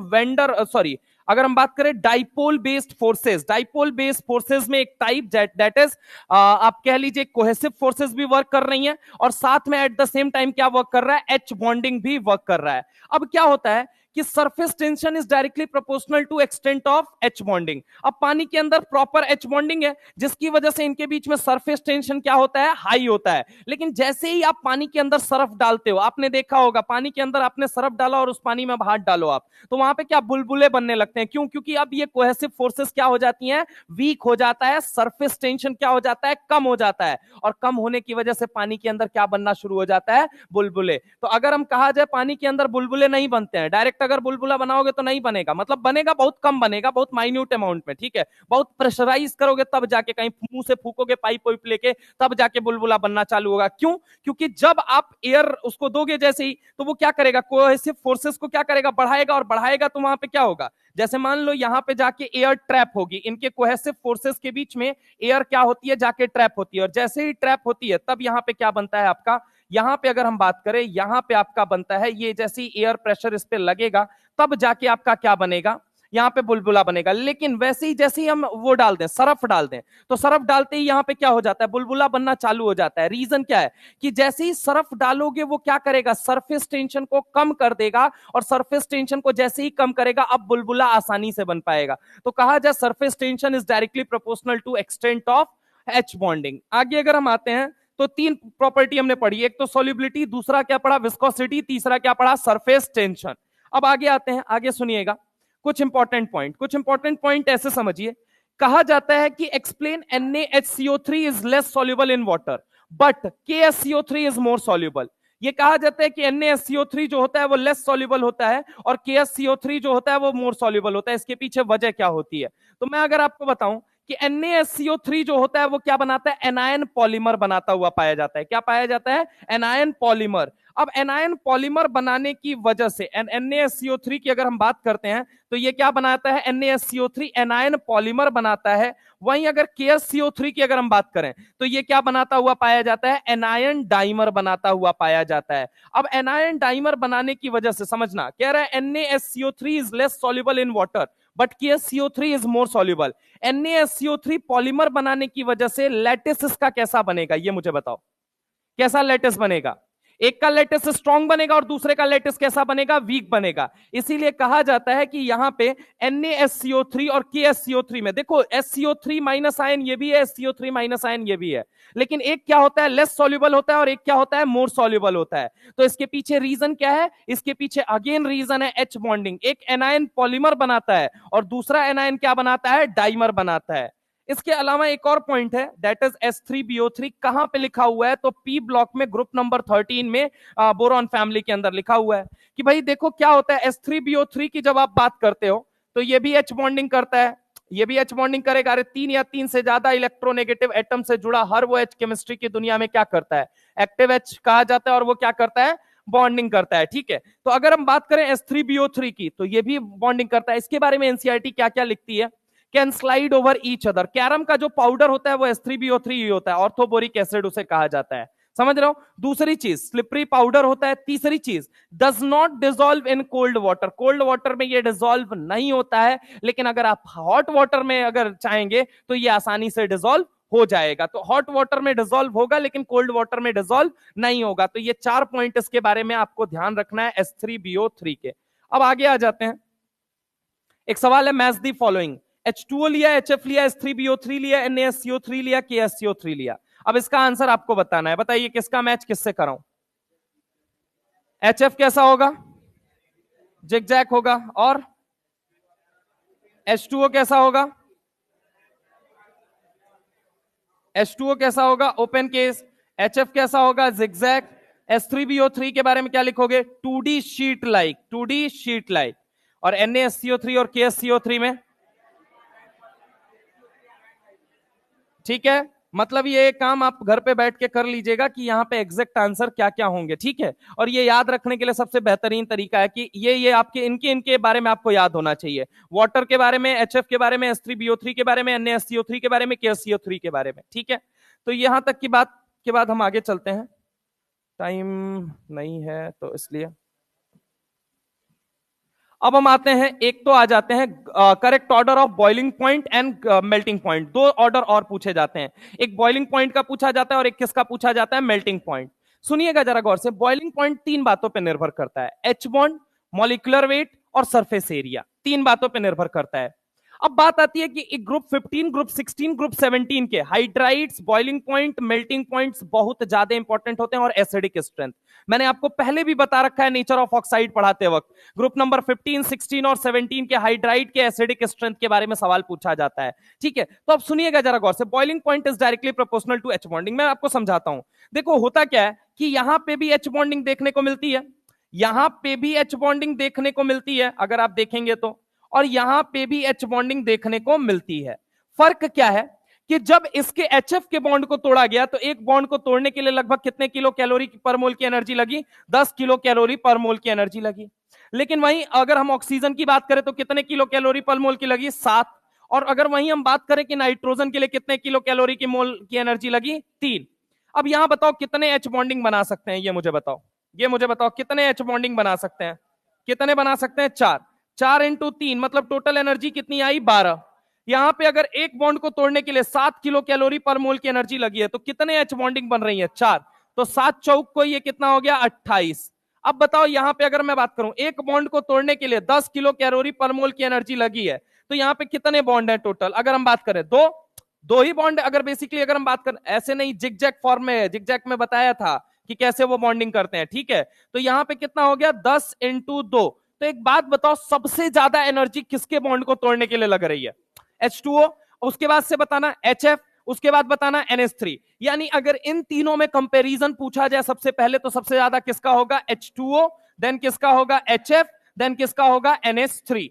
अगर हम बात करें dipole based forces, dipole based forces में एक टाइप दैट इज, आप कह लीजिए कोहेसिव फोर्सेस भी वर्क कर रही हैं, और साथ में एट द सेम टाइम क्या वर्क कर रहा है? एच बॉन्डिंग भी वर्क कर रहा है। अब क्या होता है कि surface tension is directly proportional to extent of H bonding. अब पानी के अंदर प्रॉपर एच बॉन्डिंग है, जिसकी वजह से इनके बीच में सरफेस टेंशन क्या होता है? हाई होता है। लेकिन जैसे ही आप पानी के अंदर सरफ डालते हो, आपने देखा होगा पानी के अंदर आपने सरफ डाला और उस पानी में हाथ डालो आप, तो वहां पे क्या बुलबुले बनने लगते हैं? क्यों? क्योंकि अब ये कोहेसिव फोर्सेस क्या हो जाती हैं? वीक हो जाता है, सरफेस टेंशन क्या हो जाता है? कम हो जाता है, और कम होने की वजह से पानी के अंदर क्या बनना शुरू हो जाता है? बुलबुले। तो अगर हम कहा जाए पानी के अंदर बुलबुले नहीं बनते हैं, डायरेक्ट अगर बुलबुला बनाओगे तो नहीं बनेगा, मतलब बनेगा बहुत कम बनेगा, बहुत माइन्यूट अमाउंट में। ठीक है, बहुत प्रेशराइज करोगे तब जाके, कहीं मुंह से फूकोगे पाइप वाइप लेके, तब जाके बुलबुला बनना चालू होगा। क्यों? क्योंकि जब आप एयर उसको दोगे जैसे ही, तो वो क्या करेगा? कोहेसिव फोर्सेस को क्या करेगा? बढ़ाएगा, और बढ़ाएगा तो वहां पे क्या होगा? जैसे मान लो यहां पे जाके एयर ट्रैप होगी, इनके कोहेसिव फोर्सेस के बीच में एयर क्या होती है? जाके ट्रैप होती है, और जैसे ही ट्रैप होती है तब यहां पे क्या बनता है आपका? यहां पे अगर हम बात करें, यहां पे आपका बनता है, ये जैसे एयर प्रेशर इस पे लगेगा तब जाके आपका क्या बनेगा? यहाँ पे बुलबुला बनेगा। लेकिन वैसे ही जैसे ही हम वो डाल दें, सरफ डाल दें, तो सरफ डालते ही यहाँ पे क्या हो जाता है, बुलबुला बनना चालू हो जाता है। रीजन क्या है कि जैसे ही सरफ डालोगे वो क्या करेगा, सरफेस टेंशन को कम कर देगा, और सरफेस टेंशन को जैसे ही कम करेगा अब बुलबुला आसानी से बन पाएगा। तो कहा जाए surface tension is directly proportional to extent of H bonding. आगे अगर हम आते हैं तो तीन प्रॉपर्टी हमने पढ़ी, एक तो सॉल्युबिलिटी, दूसरा क्या पढ़ा विस्कोसिटी, तीसरा क्या पढ़ा सरफेस टेंशन। अब आगे आते हैं, आगे सुनिएगा कुछ इंपॉर्टेंट पॉइंट ऐसे समझिए। कहा जाता है कि explain NaHCO3 is less soluble in water but KSCO3 is more soluble. ये कहा जाता है कि NaSCO3 जो होता है वो लेस सॉल्युबल होता है और KSCO3 जो होता है वो मोर सॉल्युबल होता है। इसके पीछे वजह क्या होती है, तो मैं अगर आपको बताऊं कि NaSCO3 जो होता है वो क्या बनाता है, एनायन पॉलीमर बनाता हुआ पाया जाता है। क्या पाया जाता है, एनायन पॉलीमर। अब एनायन पॉलीमर बनाने की वजह से NaSCO3 की अगर हम बात करते हैं तो ये क्या बनाता है, NaSCO3 एनायन पॉलीमर बनाता है। वहीं अगर KSCO3 की अगर हम बात करें तो ये क्या बनाता हुआ पाया जाता है, एनायन डाइमर बनाता हुआ पाया जाता है। अब एनायन डाइमर बनाने की वजह से समझना, कह रहा है NaSCO3 is less soluble in water but KSCO3 is more soluble. NaSCO3 polymer बनाने की वजह से लैटिस इसका कैसा बनेगा, ये मुझे बताओ, कैसा लैटिस बनेगा। एक का लैटिस स्ट्रॉन्ग बनेगा और दूसरे का लैटिस कैसा बनेगा, वीक बनेगा। इसीलिए कहा जाता है कि यहां पे NaSCO3 और KSCO3 में देखो SCO3 माइनस आयन ये भी है, SCO3 माइनस आयन ये भी है, लेकिन एक क्या होता है लेस सॉल्युबल होता है और एक क्या होता है मोर सॉल्युबल होता है। तो इसके पीछे रीजन क्या है, इसके पीछे अगेन रीजन है एच बॉन्डिंग। एक एनायन पॉलीमर बनाता है और दूसरा एनायन क्या बनाता है, डाइमर बनाता है। इसके अलावा एक और पॉइंट है दैट इज S3BO3। कहां पे लिखा हुआ है, तो पी ब्लॉक में ग्रुप नंबर 13 में बोरॉन फैमिली के अंदर लिखा हुआ है कि भाई देखो क्या होता है, S3BO3 की जब आप बात करते हो तो ये भी एच बॉन्डिंग करता है, ये भी एच बॉन्डिंग करेगा। अरे तीन या तीन से ज्यादा इलेक्ट्रोनेगेटिव एटम से जुड़ा हर वो एच केमिस्ट्री की दुनिया में क्या करता है, एक्टिव एच कहा जाता है, और वो क्या करता है, बॉन्डिंग करता है। ठीक है, तो अगर हम बात करें S3BO3 की तो ये भी बॉन्डिंग करता है। इसके बारे में एनसीईआरटी क्या क्या लिखती है, can slide over each other. Carrom का जो पाउडर होता है वो S3BO3 ही होता है, ऑर्थोबोरिक एसिड उसे कहा जाता है, समझ रहे हो। दूसरी चीज स्लिपरी पाउडर होता है। तीसरी चीज does not dissolve in cold water, cold water में ये डिसॉल्व नहीं होता है, लेकिन अगर आप हॉट वाटर में अगर चाहेंगे तो ये आसानी से डिसॉल्व हो जाएगा। तो हॉट वाटर में डिसॉल्व होगा लेकिन कोल्ड वाटर में डिसॉल्व नहीं होगा। तो ये चार पॉइंट इसके बारे में आपको ध्यान रखना है S3BO3 के। अब आगे आ जाते हैं, एक सवाल है मैच दी फॉलोइंग, H2O लिया, HF लिया, S3BO3 लिया, NaSCO3 लिया, KSCO3 लिया। अब इसका आंसर आपको बताना है, बताइए किसका मैच किससे कराऊं। HF कैसा होगा, जिगजैग होगा, और H2O कैसा होगा, H2O कैसा होगा, ओपन केस। HF कैसा होगा, जिगजैग। S3BO3 के बारे में क्या लिखोगे, 2D sheet like, 2D sheet like. और NaSCO3 और KSCO3 में, ठीक है, मतलब ये काम आप घर पे बैठ के कर लीजिएगा कि यहाँ पे एग्जैक्ट आंसर क्या क्या होंगे। ठीक है, और ये याद रखने के लिए सबसे बेहतरीन तरीका है कि ये आपके इनके इनके बारे में आपको याद होना चाहिए। वाटर के बारे में, HF के बारे में, S3BO3 के बारे में, NaSCO3 के बारे में, KSCO3 के बारे में। ठीक है, तो यहां तक की बात के बाद हम आगे चलते हैं, टाइम नहीं है तो इसलिए अब हम आते हैं, एक तो आ जाते हैं correct order of boiling point and melting point. दो ऑर्डर और पूछे जाते हैं, एक बॉइलिंग पॉइंट का पूछा जाता है और एक किसका पूछा जाता है, मेल्टिंग पॉइंट। सुनिएगा जरा गौर से, बॉइलिंग पॉइंट तीन बातों पर निर्भर करता है, एच बॉन्ड, मॉलिक्यूलर वेट और सरफेस एरिया, तीन बातों पर निर्भर करता है। अब बात आती है कि एक ग्रुप 15, ग्रुप 16, ग्रुप 17 के hydrides, boiling point, melting points बहुत ज्यादा इंपॉर्टेंट होते हैं, और एसिडिक स्ट्रेंथ मैंने आपको पहले भी बता रखा है नेचर ऑफ ऑक्साइड पढ़ाते वक्त। ग्रुप नंबर 15, 16 और 17 के हाइड्राइड के एसिडिक स्ट्रेंथ के बारे में सवाल पूछा जाता है। ठीक है, तो अब सुनिएगा जरा गौर से, boiling point is directly proportional to H bonding. मैं आपको समझाता हूं, देखो होता क्या है कि यहां पे भी एच बॉन्डिंग देखने को मिलती है, यहां पे भी एच बॉन्डिंग देखने को मिलती है अगर आप देखेंगे तो, और यहां पे भी एच बॉन्डिंग देखने को मिलती है। फर्क क्या है कि जब इसके HF के बॉन्ड को तोड़ा गया तो एक बॉन्ड को तोड़ने के लिए लगभग कितने किलो कैलोरी पर मोल की एनर्जी लगी, 10 किलो कैलोरी पर मोल की एनर्जी लगी। लेकिन वहीं अगर हम ऑक्सीजन की बात करें तो कितने किलो कैलोरी पर मोल की लगी, 7। और अगर वहीं हम बात करें कि नाइट्रोजन के लिए कितने किलो कैलोरी की मोल की एनर्जी लगी, 3। अब यहां बताओ कितने एच बॉन्डिंग बना सकते हैं, ये मुझे बताओ, ये मुझे बताओ कितने एच बॉन्डिंग बना सकते हैं, कितने बना सकते हैं, 4। 4 इंटू 3 मतलब टोटल एनर्जी कितनी आई 12। यहां पे अगर एक बॉन्ड को तोड़ने के लिए 7 किलो कैलोरी पर मोल की एनर्जी लगी है तो कितने एच बॉन्डिंग बन रही है 4। तो 7 चौक को ये कितना हो गया 28। अब बताओ यहां पे अगर मैं बात करूं एक बॉन्ड को तोड़ने के लिए 10 किलो कैलोरी पर मोल की एनर्जी लगी है तो यहां पे कितने बॉन्ड है टोटल अगर हम बात करें दो। दो ही बॉन्ड अगर बेसिकली अगर हम बात करें ऐसे नहीं जिगजैग फॉर्म में है जिगजैग में बताया था कि कैसे वो बॉन्डिंग करते हैं ठीक है। तो यहां पे कितना हो गया 10 इंटू 2। तो एक बात बताओ सबसे ज्यादा एनर्जी किसके बॉन्ड को तोड़ने के लिए लग रही है H2O। उसके बाद से बताना HF उसके बाद बताना NH3। यानी अगर इन तीनों में कंपैरिजन पूछा जाए सबसे पहले तो सबसे ज्यादा किसका होगा H2O देन किसका होगा HF देन किसका होगा NH3।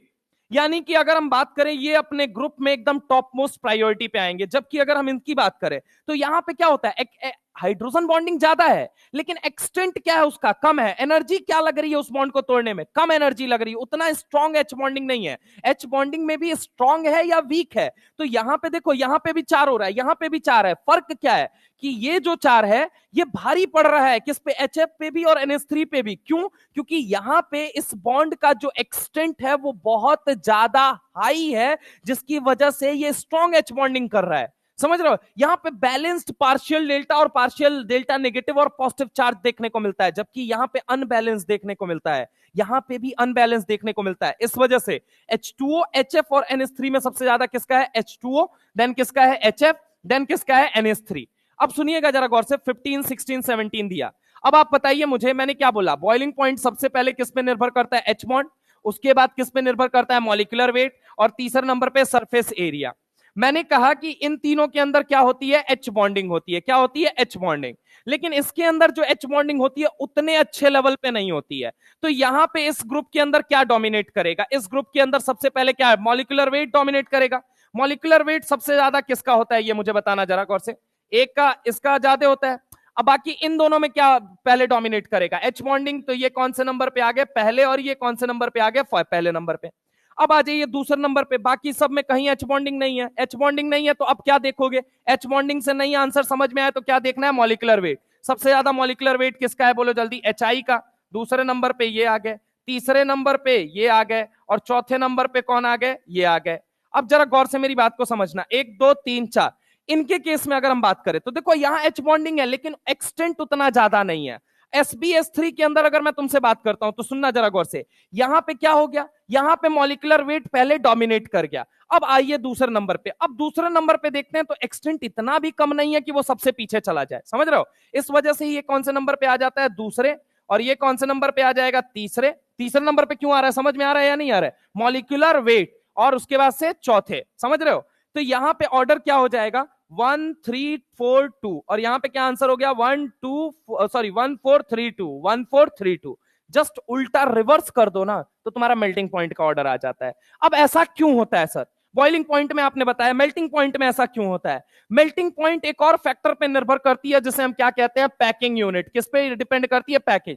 यानी कि अगर हम बात करें ये अपने ग्रुप में एकदम टॉप मोस्ट प्रायोरिटी पे आएंगे। जबकि अगर हम इनकी बात करें तो यहां पे क्या होता है हाइड्रोजन बॉन्डिंग ज्यादा है लेकिन एक्सटेंट क्या है उसका कम है। एनर्जी क्या लग रही है उस बॉन्ड को तोड़ने में कम एनर्जी लग रही है उतना स्ट्रॉन्ग एच बॉन्डिंग नहीं है। एच बॉन्डिंग में भी स्ट्रॉन्ग है या वीक है। तो यहां पे देखो यहां पे भी 4 हो रहा है यहां पे भी 4 है। फर्क क्या है कि ये जो 4 है ये भारी पड़ रहा है किस पे एच एफ पे भी और NH3 पे भी। क्यों क्योंकि यहां पे इस बॉन्ड का जो एक्सटेंट है वो बहुत ज्यादा हाई है जिसकी वजह से ये स्ट्रॉन्ग एच बॉन्डिंग कर रहा है। समझ रहे हो यहां पे बैलेंस्ड पार्शियल डेल्टा और पार्शियल डेल्टा नेगेटिव और पॉजिटिव चार्ज देखने को मिलता है जबकि यहां पे अनबैलेंस देखने को मिलता है। यहां पे भी अनबैलेंस देखने को मिलता है इस वजह से H2O HF और NH3 में सबसे ज्यादा किसका है H2O देन किसका है HF देन किसका है NH3। अब सुनिएगा जरा गौर से 15 16 17 दिया। अब आप बताइए मुझे मैंने क्या बोला बॉइलिंग पॉइंट सबसे पहले किस पे निर्भर करता है H बॉन्ड उसके बाद किस पे निर्भर करता है मॉलिक्यूलर वेट और तीसरे नंबर पे सरफेस एरिया। मैंने कहा कि इन तीनों के अंदर क्या होती है एच बॉन्डिंग होती है। क्या होती है एच बॉन्डिंग। लेकिन इसके अंदर जो एच बॉन्डिंग होती है उतने अच्छे लेवल पे नहीं होती है। तो यहां पे इस ग्रुप के अंदर क्या डोमिनेट करेगा इस ग्रुप के अंदर सबसे पहले क्या है मॉलिक्यूलर वेट डोमिनेट करेगा। मॉलिक्यूलर वेट सबसे ज्यादा किसका होता है ये मुझे बताना जरा गौर से। एक का इसका ज्यादा होता है। अब बाकी इन दोनों में क्या पहले डोमिनेट करेगा एच बॉन्डिंग। तो ये कौन से नंबर पे आ गए पहले और ये कौन से नंबर पे आ गए पहले नंबर पे। अब आ जाइए दूसरे नंबर पे बाकी सब में कहीं एच बॉन्डिंग नहीं है। एच बॉन्डिंग नहीं है तो अब क्या देखोगे एच बॉन्डिंग से नहीं आंसर समझ में आया तो क्या देखना है मॉलिक्यूलर वेट। सबसे ज्यादा मॉलिक्यूलर वेट किसका है बोलो जल्दी HI का। दूसरे नंबर पे ये आ गए तीसरे नंबर पे ये आ गए और चौथे नंबर पे कौन आ गए ये आ गए। अब जरा गौर से मेरी बात को समझना 1 2 3 4 इनके केस में अगर हम बात करें तो देखो यहां एच बॉन्डिंग है लेकिन एक्सटेंट उतना ज्यादा नहीं है। SBS3 के अंदर अगर मैं तुमसे बात करता हूं तो सुनना जरा गौर से यहां पे क्या हो गया यहां पे मॉलिक्यूलर वेट पहले डोमिनेट कर गया। अब आइए दूसरे नंबर पे अब दूसरे नंबर पे देखते हैं तो एक्सटेंट इतना भी कम नहीं है कि वो सबसे पीछे चला जाए। समझ रहे हो इस वजह से ये कौन से नंबर पे आ जाता है दूसरे और ये कौन से नंबर पे आ जाएगा तीसरे। तीसरे नंबर पे क्यों आ रहा है समझ में आ रहा है या नहीं आ रहा है मॉलिक्यूलर वेट और उसके बाद से चौथे। समझ रहे हो तो यहां पे ऑर्डर क्या हो जाएगा 1 3 4 2 और यहां पे क्या आंसर हो गया 1 2 सॉरी 1 4 3 2 1 4 3 2। जस्ट उल्टा रिवर्स कर दो ना तो तुम्हारा मेल्टिंग पॉइंट का ऑर्डर आ जाता है। अब ऐसा क्यों होता है सर बॉइलिंग पॉइंट में आपने बताया मेल्टिंग पॉइंट में ऐसा क्यों होता है। मेल्टिंग पॉइंट एक और फैक्टर पे निर्भर करती है जिसे हम क्या कहते हैं पैकिंग यूनिट। किस पे डिपेंड करती है पैकिंग।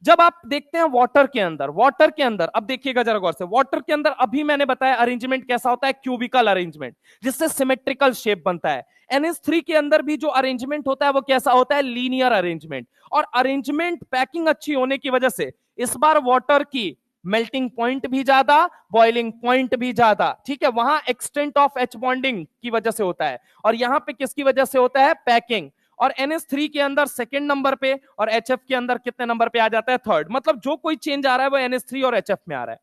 जब आप देखते हैं वाटर के अंदर अब देखिएगा जरा गौर से वाटर के अंदर अभी मैंने बताया अरेंजमेंट कैसा होता है क्यूबिकल अरेंजमेंट जिससे सिमेट्रिकल शेप बनता है। NH3 के अंदर भी जो अरेंजमेंट होता है वो कैसा होता है लीनियर अरेंजमेंट और अरेंजमेंट पैकिंग अच्छी होने की वजह से इस बार वाटर की मेल्टिंग पॉइंट भी ज्यादा बॉइलिंग पॉइंट भी ज्यादा। ठीक है वहां एक्सटेंट ऑफ एच बॉन्डिंग की वजह से होता है और यहां पे किसकी वजह से होता है पैकिंग। और NH3 के अंदर सेकंड नंबर पे और HF के अंदर कितने नंबर पे आ जाता है थर्ड। मतलब जो कोई चेंज आ रहा है वो NH3 और HF में आ रहा है।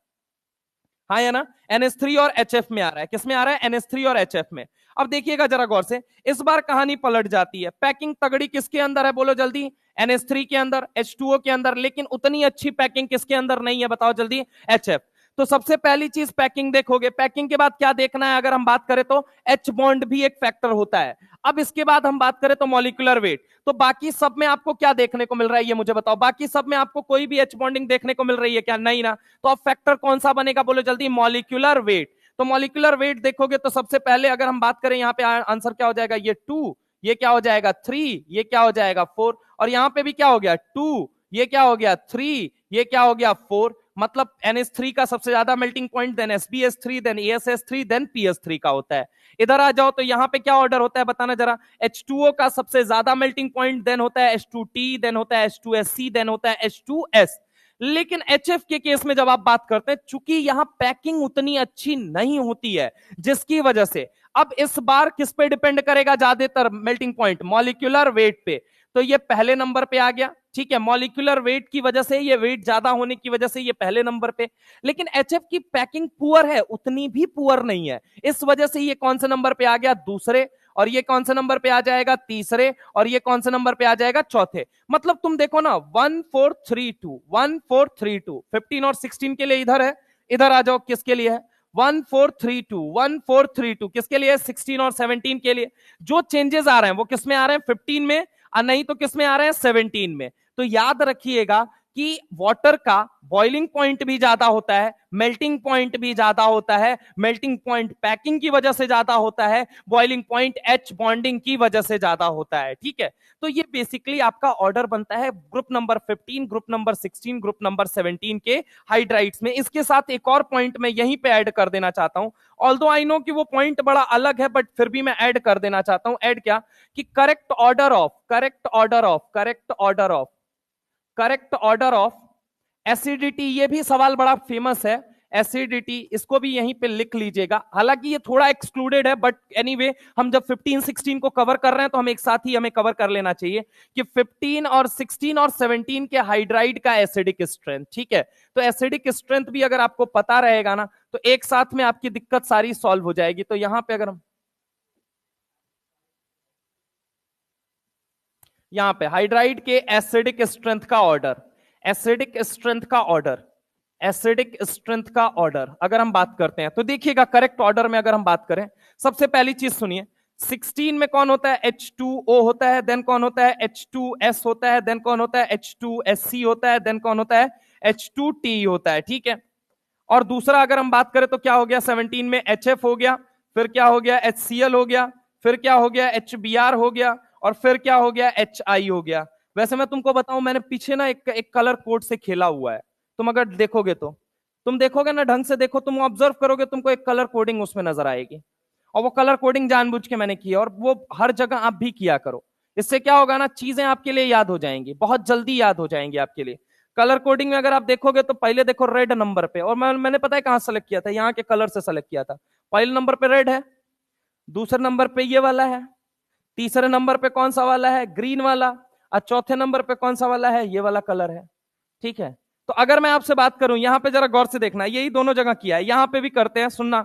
हाँ या ना NH3 और HF में आ रहा है। किस में आ रहा है NH3 और HF में। अब देखिएगा जरा गौर से इस बार कहानी पलट जाती है। पैकिंग तगड़ी किसके अंदर है बोलो जल्दी NH3 के अंदर H2O के अंदर लेकिन उतनी अच्छी पैकिंग किसके अंदर नहीं है बताओ जल्दी HF। तो सबसे पहली चीज पैकिंग देखोगे पैकिंग के बाद क्या देखना है अगर हम बात करें तो एच बॉन्ड भी एक फैक्टर होता है। अब इसके बाद हम बात करें तो मॉलिक्यूलर वेट। तो बाकी सब में आपको क्या देखने को मिल रहा है ये मुझे बताओ बाकी सब में आपको कोई भी एच बॉन्डिंग देखने को मिल रही है क्या नहीं ना। तो अब फैक्टर कौन सा बनेगा बोलो जल्दी मॉलिक्यूलर वेट। तो मॉलिक्यूलर वेट देखोगे तो सबसे पहले अगर हम बात करें यहाँ पे आंसर क्या हो जाएगा ये 2 ये क्या हो जाएगा 3 ये क्या हो जाएगा 4 और यहाँ पे भी क्या हो गया 2 ये क्या हो गया 3 ये क्या हो गया 4। मतलब NH3 का सबसे ज्यादा melting point then SBS3 then ASS3 then PS3 का होता है। इधर आ जाओ तो यहाँ पे क्या ऑर्डर होता है बताना जरा H2O का सबसे ज्यादा मेल्टिंग पॉइंट देन होता है H2T देन होता है H2SC देन होता है H2S। लेकिन HF के केस में जब आप बात करते हैं, चूंकि यहां पैकिंग उतनी अच्छी नहीं होती है, जिसकी वजह से अब इस बार किस पे डिपेंड करेगा ज्यादातर मेल्टिंग पॉइंट, मॉलिक्यूलर वेट पे। तो ये पहले नंबर पे आ गया, ठीक है, मॉलिक्यूलर वेट की वजह से, ये वेट ज्यादा होने की वजह से ये पहले नंबर पे। लेकिन HF की पैकिंग पुअर है, उतनी भी पुअर नहीं है, इस वजह से ये कौन से नंबर पे आ गया, दूसरे। और ये कौन से नंबर पे आ जाएगा, तीसरे। और ये कौन से नंबर पे आ जाएगा, चौथे। मतलब तुम देखो ना, 1432 1432, 15 और 16 के लिए इधर है, इधर आ जाओ, किसके लिए है, 1432 1432 किसके लिए, 16 और 17 के लिए। जो चेंजेस आ रहे हैं वो किस में आ रहे हैं, 15 में, और नहीं तो किस में आ रहे हैं, 17 में। तो याद रखिएगा कि वाटर का बॉइलिंग पॉइंट भी ज्यादा होता है, मेल्टिंग पॉइंट भी ज्यादा होता है, मेल्टिंग पॉइंट पैकिंग की वजह से ज्यादा होता है, बॉइलिंग पॉइंट H बॉन्डिंग की वजह से ज्यादा होता है, ठीक है। तो ये बेसिकली आपका ऑर्डर बनता है group number 15, group number 16, group number 17 के हाइड्राइड्स में। इसके साथ एक और पॉइंट मैं यहीं पे ऐड कर देना चाहता हूं, ऑल्दो आई नो कि वो पॉइंट बड़ा अलग है, बट फिर भी मैं ऐड कर देना चाहता हूं। ऐड क्या, कि correct order of, correct order of, correct order of, correct order of acidity. ये भी सवाल बड़ा फेमस है, एसिडिटी, इसको भी यहीं पे लिख लीजिएगा। हालांकि ये थोड़ा एक्सक्लूडेड है, बट एनीवे हम जब 15 16 को कवर कर रहे हैं तो हम एक साथ ही हमें कवर कर लेना चाहिए कि 15 और 16 और 17 के हाइड्राइड का एसिडिक स्ट्रेंथ, ठीक है। तो एसिडिक स्ट्रेंथ भी अगर आपको पता रहेगा ना, तो एक साथ में आपकी दिक्कत सारी सॉल्व हो जाएगी। तो यहां पे अगर हम यहां पे हाइड्राइड के एसिडिक स्ट्रेंथ का ऑर्डर, एसिडिक स्ट्रेंथ का ऑर्डर, एसिडिक स्ट्रेंथ का ऑर्डर अगर हम बात करते हैं तो देखिएगा, करेक्ट ऑर्डर में अगर हम बात करें, सबसे पहली चीज सुनिए, 16 में कौन होता है, H2O होता है, देन कौन होता है, H2S होता है, देन कौन होता है, H2SC होता है, देन कौन होता है, H2T होता है, ठीक है। और दूसरा अगर हम बात करें तो क्या हो गया, 17 में HF हो गया, फिर क्या हो गया, HCl हो गया, फिर क्या हो गया, HBr हो गया, और फिर क्या हो गया, HI हो गया। वैसे मैं तुमको बताऊं, मैंने पीछे ना एक कलर कोड से खेला हुआ है, तुम अगर देखोगे तो, तुम देखोगे ना, ढंग से देखो, तुम ऑब्जर्व करोगे, तुमको एक कलर कोडिंग उसमें नजर आएगी। और वो कलर कोडिंग जानबूझ के मैंने की है, और वो हर जगह आप भी किया करो। इससे क्या होगा ना, चीजें आपके लिए याद हो जाएंगी, बहुत जल्दी याद हो जाएंगी आपके लिए। कलर कोडिंग में अगर आप देखोगे तो पहले देखो रेड नंबर पे, और मैंने पता है कहां सेलेक्ट किया था, यहाँ के कलर से सेलेक्ट किया था। पहले नंबर पे रेड है, दूसरे नंबर पे ये वाला है, तीसरे नंबर पे कौन सा वाला है, ग्रीन वाला, और चौथे नंबर पे कौन सा वाला है, ये वाला कलर है, ठीक है। तो अगर मैं आपसे बात करूं, यहां पे जरा गौर से देखना, यही दोनों जगह किया है, यहां पे भी करते हैं, सुनना।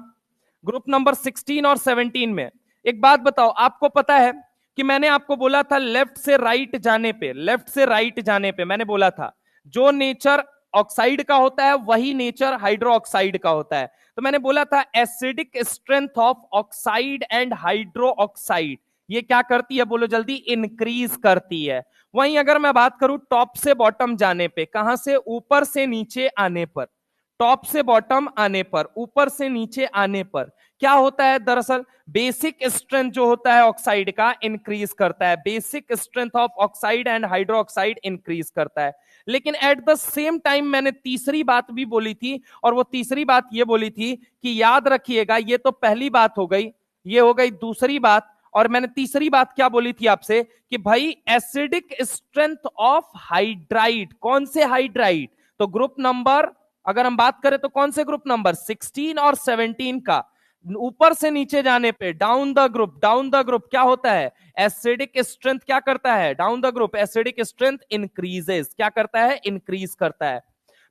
ग्रुप नंबर 16 और 17 में एक बात बताओ, आपको पता है कि मैंने आपको बोला था लेफ्ट से राइट जाने पे, लेफ्ट से राइट जाने पे मैंने बोला था जो नेचर ऑक्साइड का होता है वही नेचर हाइड्रो ऑक्साइड का होता है। तो मैंने बोला था acidic strength of oxide and hydro oxide ये क्या करती है, बोलो जल्दी, इंक्रीज करती है। वहीं अगर मैं बात करूं टॉप से बॉटम जाने पे, कहां से, ऊपर से नीचे आने पर, टॉप से बॉटम आने पर, ऊपर से नीचे आने पर क्या होता है, दरअसल बेसिक स्ट्रेंथ जो होता है ऑक्साइड का इंक्रीज करता है, basic strength of oxide and hydro oxide increase करता है। लेकिन एट द सेम टाइम मैंने तीसरी बात भी बोली थी, और वो तीसरी बात ये बोली थी कि याद रखिएगा, ये तो पहली बात हो गई, ये हो गई दूसरी बात, और मैंने तीसरी बात क्या बोली थी आपसे कि भाई एसिडिक स्ट्रेंथ ऑफ हाइड्राइड, कौन से हाइड्राइड, तो ग्रुप नंबर, अगर हम बात करें तो कौन से ग्रुप नंबर 16 और 17 का, ऊपर से नीचे जाने पे down the group, down the group क्या होता है, एसिडिक स्ट्रेंथ क्या करता है, down the group acidic strength increases, क्या करता है, इंक्रीज करता है।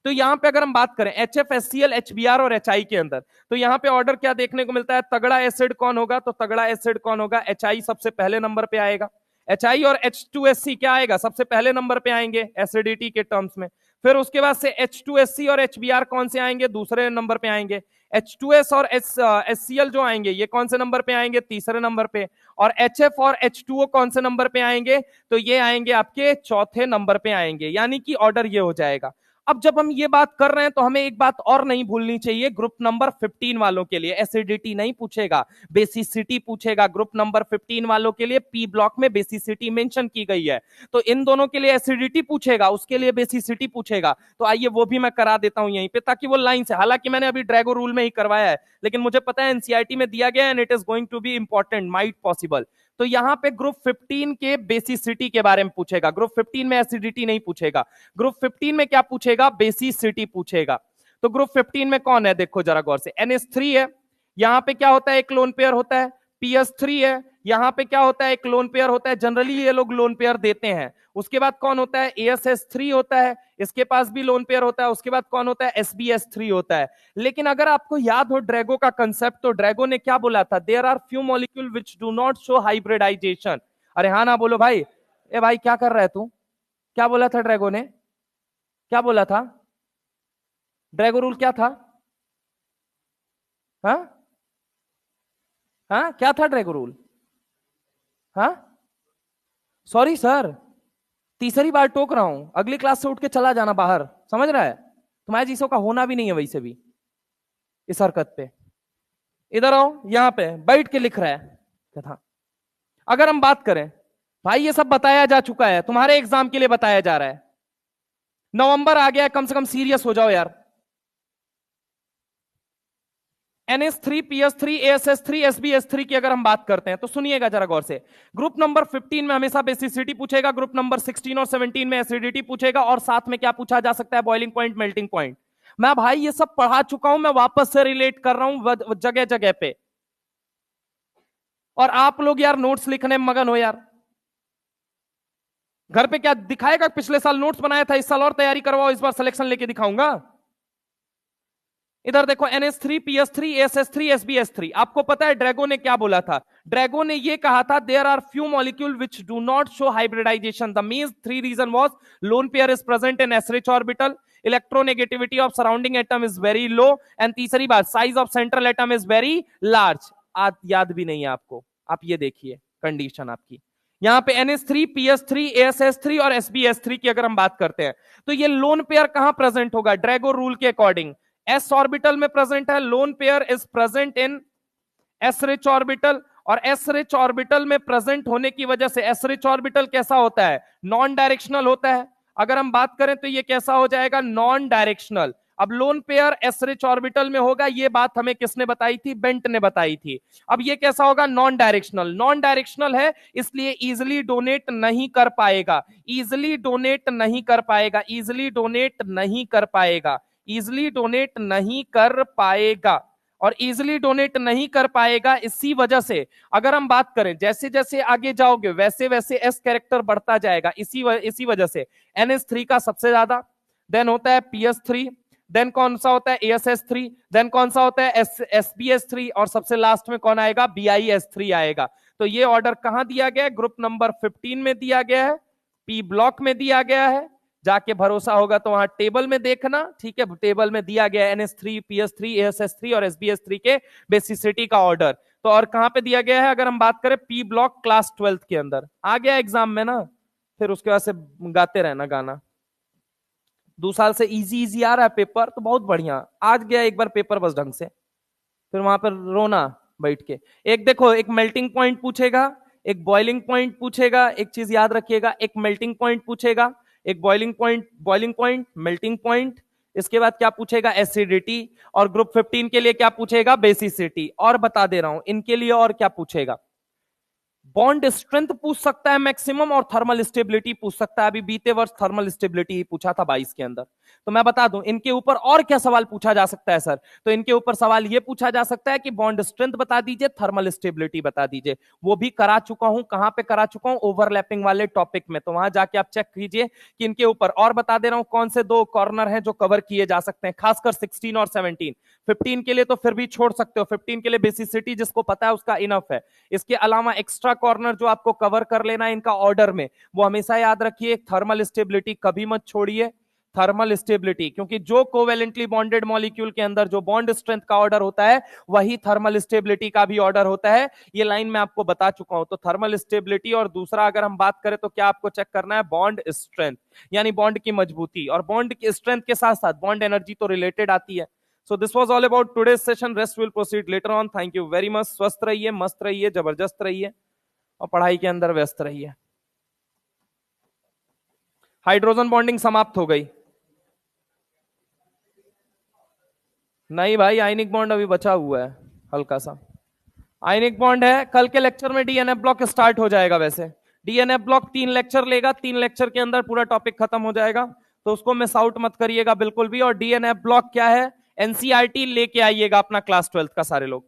तो यहां पे अगर हम बात करें HF, HCl, HBr और HI के अंदर, तो यहां पे ऑर्डर क्या देखने को मिलता है, तगड़ा एसिड कौन होगा, तो तगड़ा एसिड कौन होगा, HI सबसे पहले नंबर पे आएगा। HI और H2SC क्या आएगा, सबसे पहले नंबर पे आएंगे एसिडिटी के टर्म्स में। फिर उसके बाद से H2SC और HBr कौन से आएंगे, दूसरे नंबर पे आएंगे। H2S और HCl जो आएंगे ये कौन से नंबर पे आएंगे, तीसरे नंबर पे। और HF और H2O कौन से नंबर पे आएंगे, तो ये आएंगे आपके चौथे नंबर पे आएंगे, यानी कि ऑर्डर ये हो जाएगा। अब जब हम ये बात कर रहे हैं तो हमें एक बात और नहीं भूलनी चाहिए, ग्रुप नंबर 15 वालों के लिए एसिडिटी नहीं पूछेगा, बेसिसिटी पूछेगा। ग्रुप नंबर 15 वालों के लिए पी ब्लॉक में बेसिसिटी मेंशन की गई है, तो इन दोनों के लिए एसिडिटी पूछेगा, उसके लिए बेसिसिटी पूछेगा। तो आइए वो भी मैं करा देता हूं यहीं पे, ताकि वो लाइन से, हालांकि मैंने अभी ड्रैगो रूल में ही करवाया है, लेकिन मुझे पता है एनसीईआरटी में दिया गया and it is going to be important, might possible. तो यहां पे ग्रुप 15 के बेसिसिटी के बारे में पूछेगा। ग्रुप 15 में एसिडिटी नहीं पूछेगा, ग्रुप 15 में क्या पूछेगा, बेसिसिटी पूछेगा। तो ग्रुप 15 में कौन है, देखो जरा गौर से, NH3 है, यहां पे क्या होता है, एक लोन पेयर होता है। PS3 है, यहां पे क्या होता है, एक लोन पेयर होता है, जनरली ये लोग लोन पेयर देते हैं। उसके बाद कौन होता है, ASS3 होता है, इसके पास भी लोन पेयर होता है। उसके बाद कौन होता है, SBS3 होता है। लेकिन अगर आपको याद हो ड्रैगो का कंसेप्ट, तो ड्रैगो ने क्या बोला था, there are few molecule which do not show hybridization. अरे हाँ ना बोलो भाई, ए भाई क्या कर रहा है तू, क्या बोला था ड्रैगो ने, क्या बोला था, ड्रैगो रूल क्या था, हाँ हाँ क्या था ड्रैगो रूल, हाँ सॉरी सर, तीसरी बार टोक रहा हूं, अगली क्लास से उठ के चला जाना बाहर, समझ रहा है, तुम्हारे चीजों का होना भी नहीं है वैसे भी इस हरकत पे। इधर आओ, यहां पे बैठ के लिख रहा है क्या था। अगर हम बात करें, भाई ये सब बताया जा चुका है, तुम्हारे एग्जाम के लिए बताया जा रहा है, नवंबर आ गया है, कम से कम सीरियस हो जाओ यार। NH3, PS3, ASS3, SBS3 की अगर हम बात करते हैं तो सुनिएगा जरा गौर से, ग्रुप नंबर 15 में हमेशा बेसिसिटी पूछेगा, ग्रुप नंबर 16 और 17 में एसिडिटी पूछेगा, और साथ में क्या पूछा जा सकता है, बॉइलिंग पॉइंट, मेल्टिंग पॉइंट। मैं भाई ये सब पढ़ा चुका हूं, मैं वापस से रिलेट कर रहा हूं जगह जगह पे, और आप लोग यार नोट्स लिखने में मगन हो यार। घर पे क्या दिखाएगा, पिछले साल नोट्स बनाया था, इस साल और तैयारी करवाओ, इस बार सिलेक्शन लेके दिखाऊंगा। इधर देखो, NH3, PS3, ASS3, SBS3। आपको पता है ड्रैगो ने क्या बोला था, ड्रैगो ने ये कहा था, there are few molecule which do not show hybridization, the main 3 reason was, lone pair is present in SH orbital, electronegativity of surrounding atom is very low, and तीसरी बात, size of central atom is very large. आज याद भी नहीं है आपको, आप ये देखिए कंडीशन आपकी, यहां पे NH3, PS3, ASS3 और SBS3 की अगर हम बात करते हैं, तो ये लोन पेयर कहां प्रेजेंट होगा, ड्रैगो रूल के अकॉर्डिंग s ऑर्बिटल में प्रेजेंट है, loan pair is present in s rich orbital, और s रिच ऑर्बिटल में प्रेजेंट होने की वजह से, s रिच ऑर्बिटल कैसा होता है, नॉन डायरेक्शनल होता है। अगर हम बात करें तो ये कैसा हो जाएगा, नॉन डायरेक्शनल। अब lone pair s rich orbital में होगा, ये बात हमें किसने बताई थी, बेंट ने बताई थी। अब ये कैसा होगा, नॉन डायरेक्शनल, नॉन डायरेक्शनल है इसलिए इजिली डोनेट नहीं कर पाएगा, इजिली डोनेट नहीं कर पाएगा, इजिली डोनेट नहीं कर पाएगा, इजिली डोनेट नहीं कर पाएगा, और इजिली डोनेट नहीं कर पाएगा। इसी वजह से अगर हम बात करें, जैसे जैसे आगे जाओगे वैसे वैसे एस कैरेक्टर बढ़ता जाएगा, इसी वजह से NH3 का सबसे ज्यादा, देन होता है PS3, देन कौन सा होता है ASS3, देन कौन सा होता है SBS3, और सबसे लास्ट में कौन आएगा, BIS3 आएगा। तो ये ऑर्डर कहां दिया गया है, ग्रुप नंबर 15 में दिया गया है, P ब्लॉक में दिया गया है, जाके भरोसा होगा तो वहां टेबल में देखना, ठीक है, टेबल में दिया गया NH3, PS3, ASS3 और SBS3 के बेसिसिटी का ऑर्डर। तो और कहां पे दिया गया है, अगर हम बात करें P ब्लॉक क्लास 12 के अंदर, आ गया एग्जाम में ना, फिर उसके बाद से गाते रहना गाना। 2 साल से इजी इजी आ रहा है पेपर तो बहुत बढ़िया, आज गया एक बार पेपर बस ढंग से, फिर वहां पर रोना बैठ के। एक देखो, एक मेल्टिंग पॉइंट पूछेगा, एक बॉइलिंग पॉइंट पूछेगा, एक चीज याद रखिएगा, एक मेल्टिंग पॉइंट पूछेगा, एक बॉइलिंग पॉइंट, मेल्टिंग पॉइंट, इसके बाद क्या पूछेगा, एसिडिटी, और ग्रुप 15 के लिए क्या पूछेगा, बेसिसिटी। और बता दे रहा हूं इनके लिए और क्या पूछेगा, बॉन्ड स्ट्रेंथ पूछ सकता है मैक्सिमम, और थर्मल स्टेबिलिटी पूछ सकता है। अभी बीते वर्ष थर्मल स्टेबिलिटी ही पूछा था 22 के अंदर। तो मैं बता दूं इनके ऊपर और क्या सवाल पूछा जा सकता है सर, तो इनके ऊपर सवाल यह पूछा जा सकता है कि बॉन्ड स्ट्रेंथ बता दीजिए, थर्मल स्टेबिलिटी बता दीजिए। वो भी करा चुका हूं, कहां पे करा चुका हूं, ओवरलैपिंग वाले टॉपिक में, तो वहां जाके आप चेक कीजिए कि इनके ऊपर। और बता दे रहा हूं कौन से 2 कॉर्नर हैं जो कवर किए जा सकते हैं, खासकर 16 और 17। 15 के लिए तो फिर भी छोड़ सकते हो, 15 के लिए बेसिसिटी जिसको पता है उसका इनफ है। इसके अलावा एक्स्ट्रा कॉर्नर जो आपको कवर कर लेना है इनका ऑर्डर में, वो हमेशा याद रखिए, थर्मल स्टेबिलिटी कभी मत छोड़िए, थर्मल स्टेबिलिटी, क्योंकि जो कोवेलेंटली बॉन्डेड मॉलिक्यूल के अंदर जो बॉन्ड स्ट्रेंथ का ऑर्डर होता है वही थर्मल स्टेबिलिटी का भी ऑर्डर होता है। ये लाइन मैं आपको बता चुका हूं। तो थर्मल स्टेबिलिटी, और दूसरा अगर हम बात करें तो क्या आपको चेक करना है, बॉन्ड स्ट्रेंथ, यानी बॉन्ड की मजबूती, और बॉन्ड की स्ट्रेंथ के साथ साथ बॉन्ड एनर्जी तो रिलेटेड आती है। So this was all about today's session. Rest will proceed later on. Thank you very much. स्वस्थ रहिए, मस्त रहिए, जबरदस्त रहिए, और पढ़ाई के अंदर व्यस्त रहिए। हाइड्रोजन बॉन्डिंग समाप्त हो गई? नहीं भाई, आयनिक बॉन्ड अभी बचा हुआ है हल्का सा। आयनिक बॉन्ड है। कल के लेक्चर में डीएनएफ ब्लॉक स्टार्ट हो जाएगा। वैसे डीएनएफ ब्लॉक 3 लेक्चर लेगा, 3 लेक्चर के अंदर पूरा टॉपिक खत्म हो जाएगा, तो उसको मिस आउट मत करिएगा बिल्कुल भी। और डीएनएफ ब्लॉक क्या है, एनसीईआरटी लेके आइएगा अपना क्लास 12th का सारे लोग।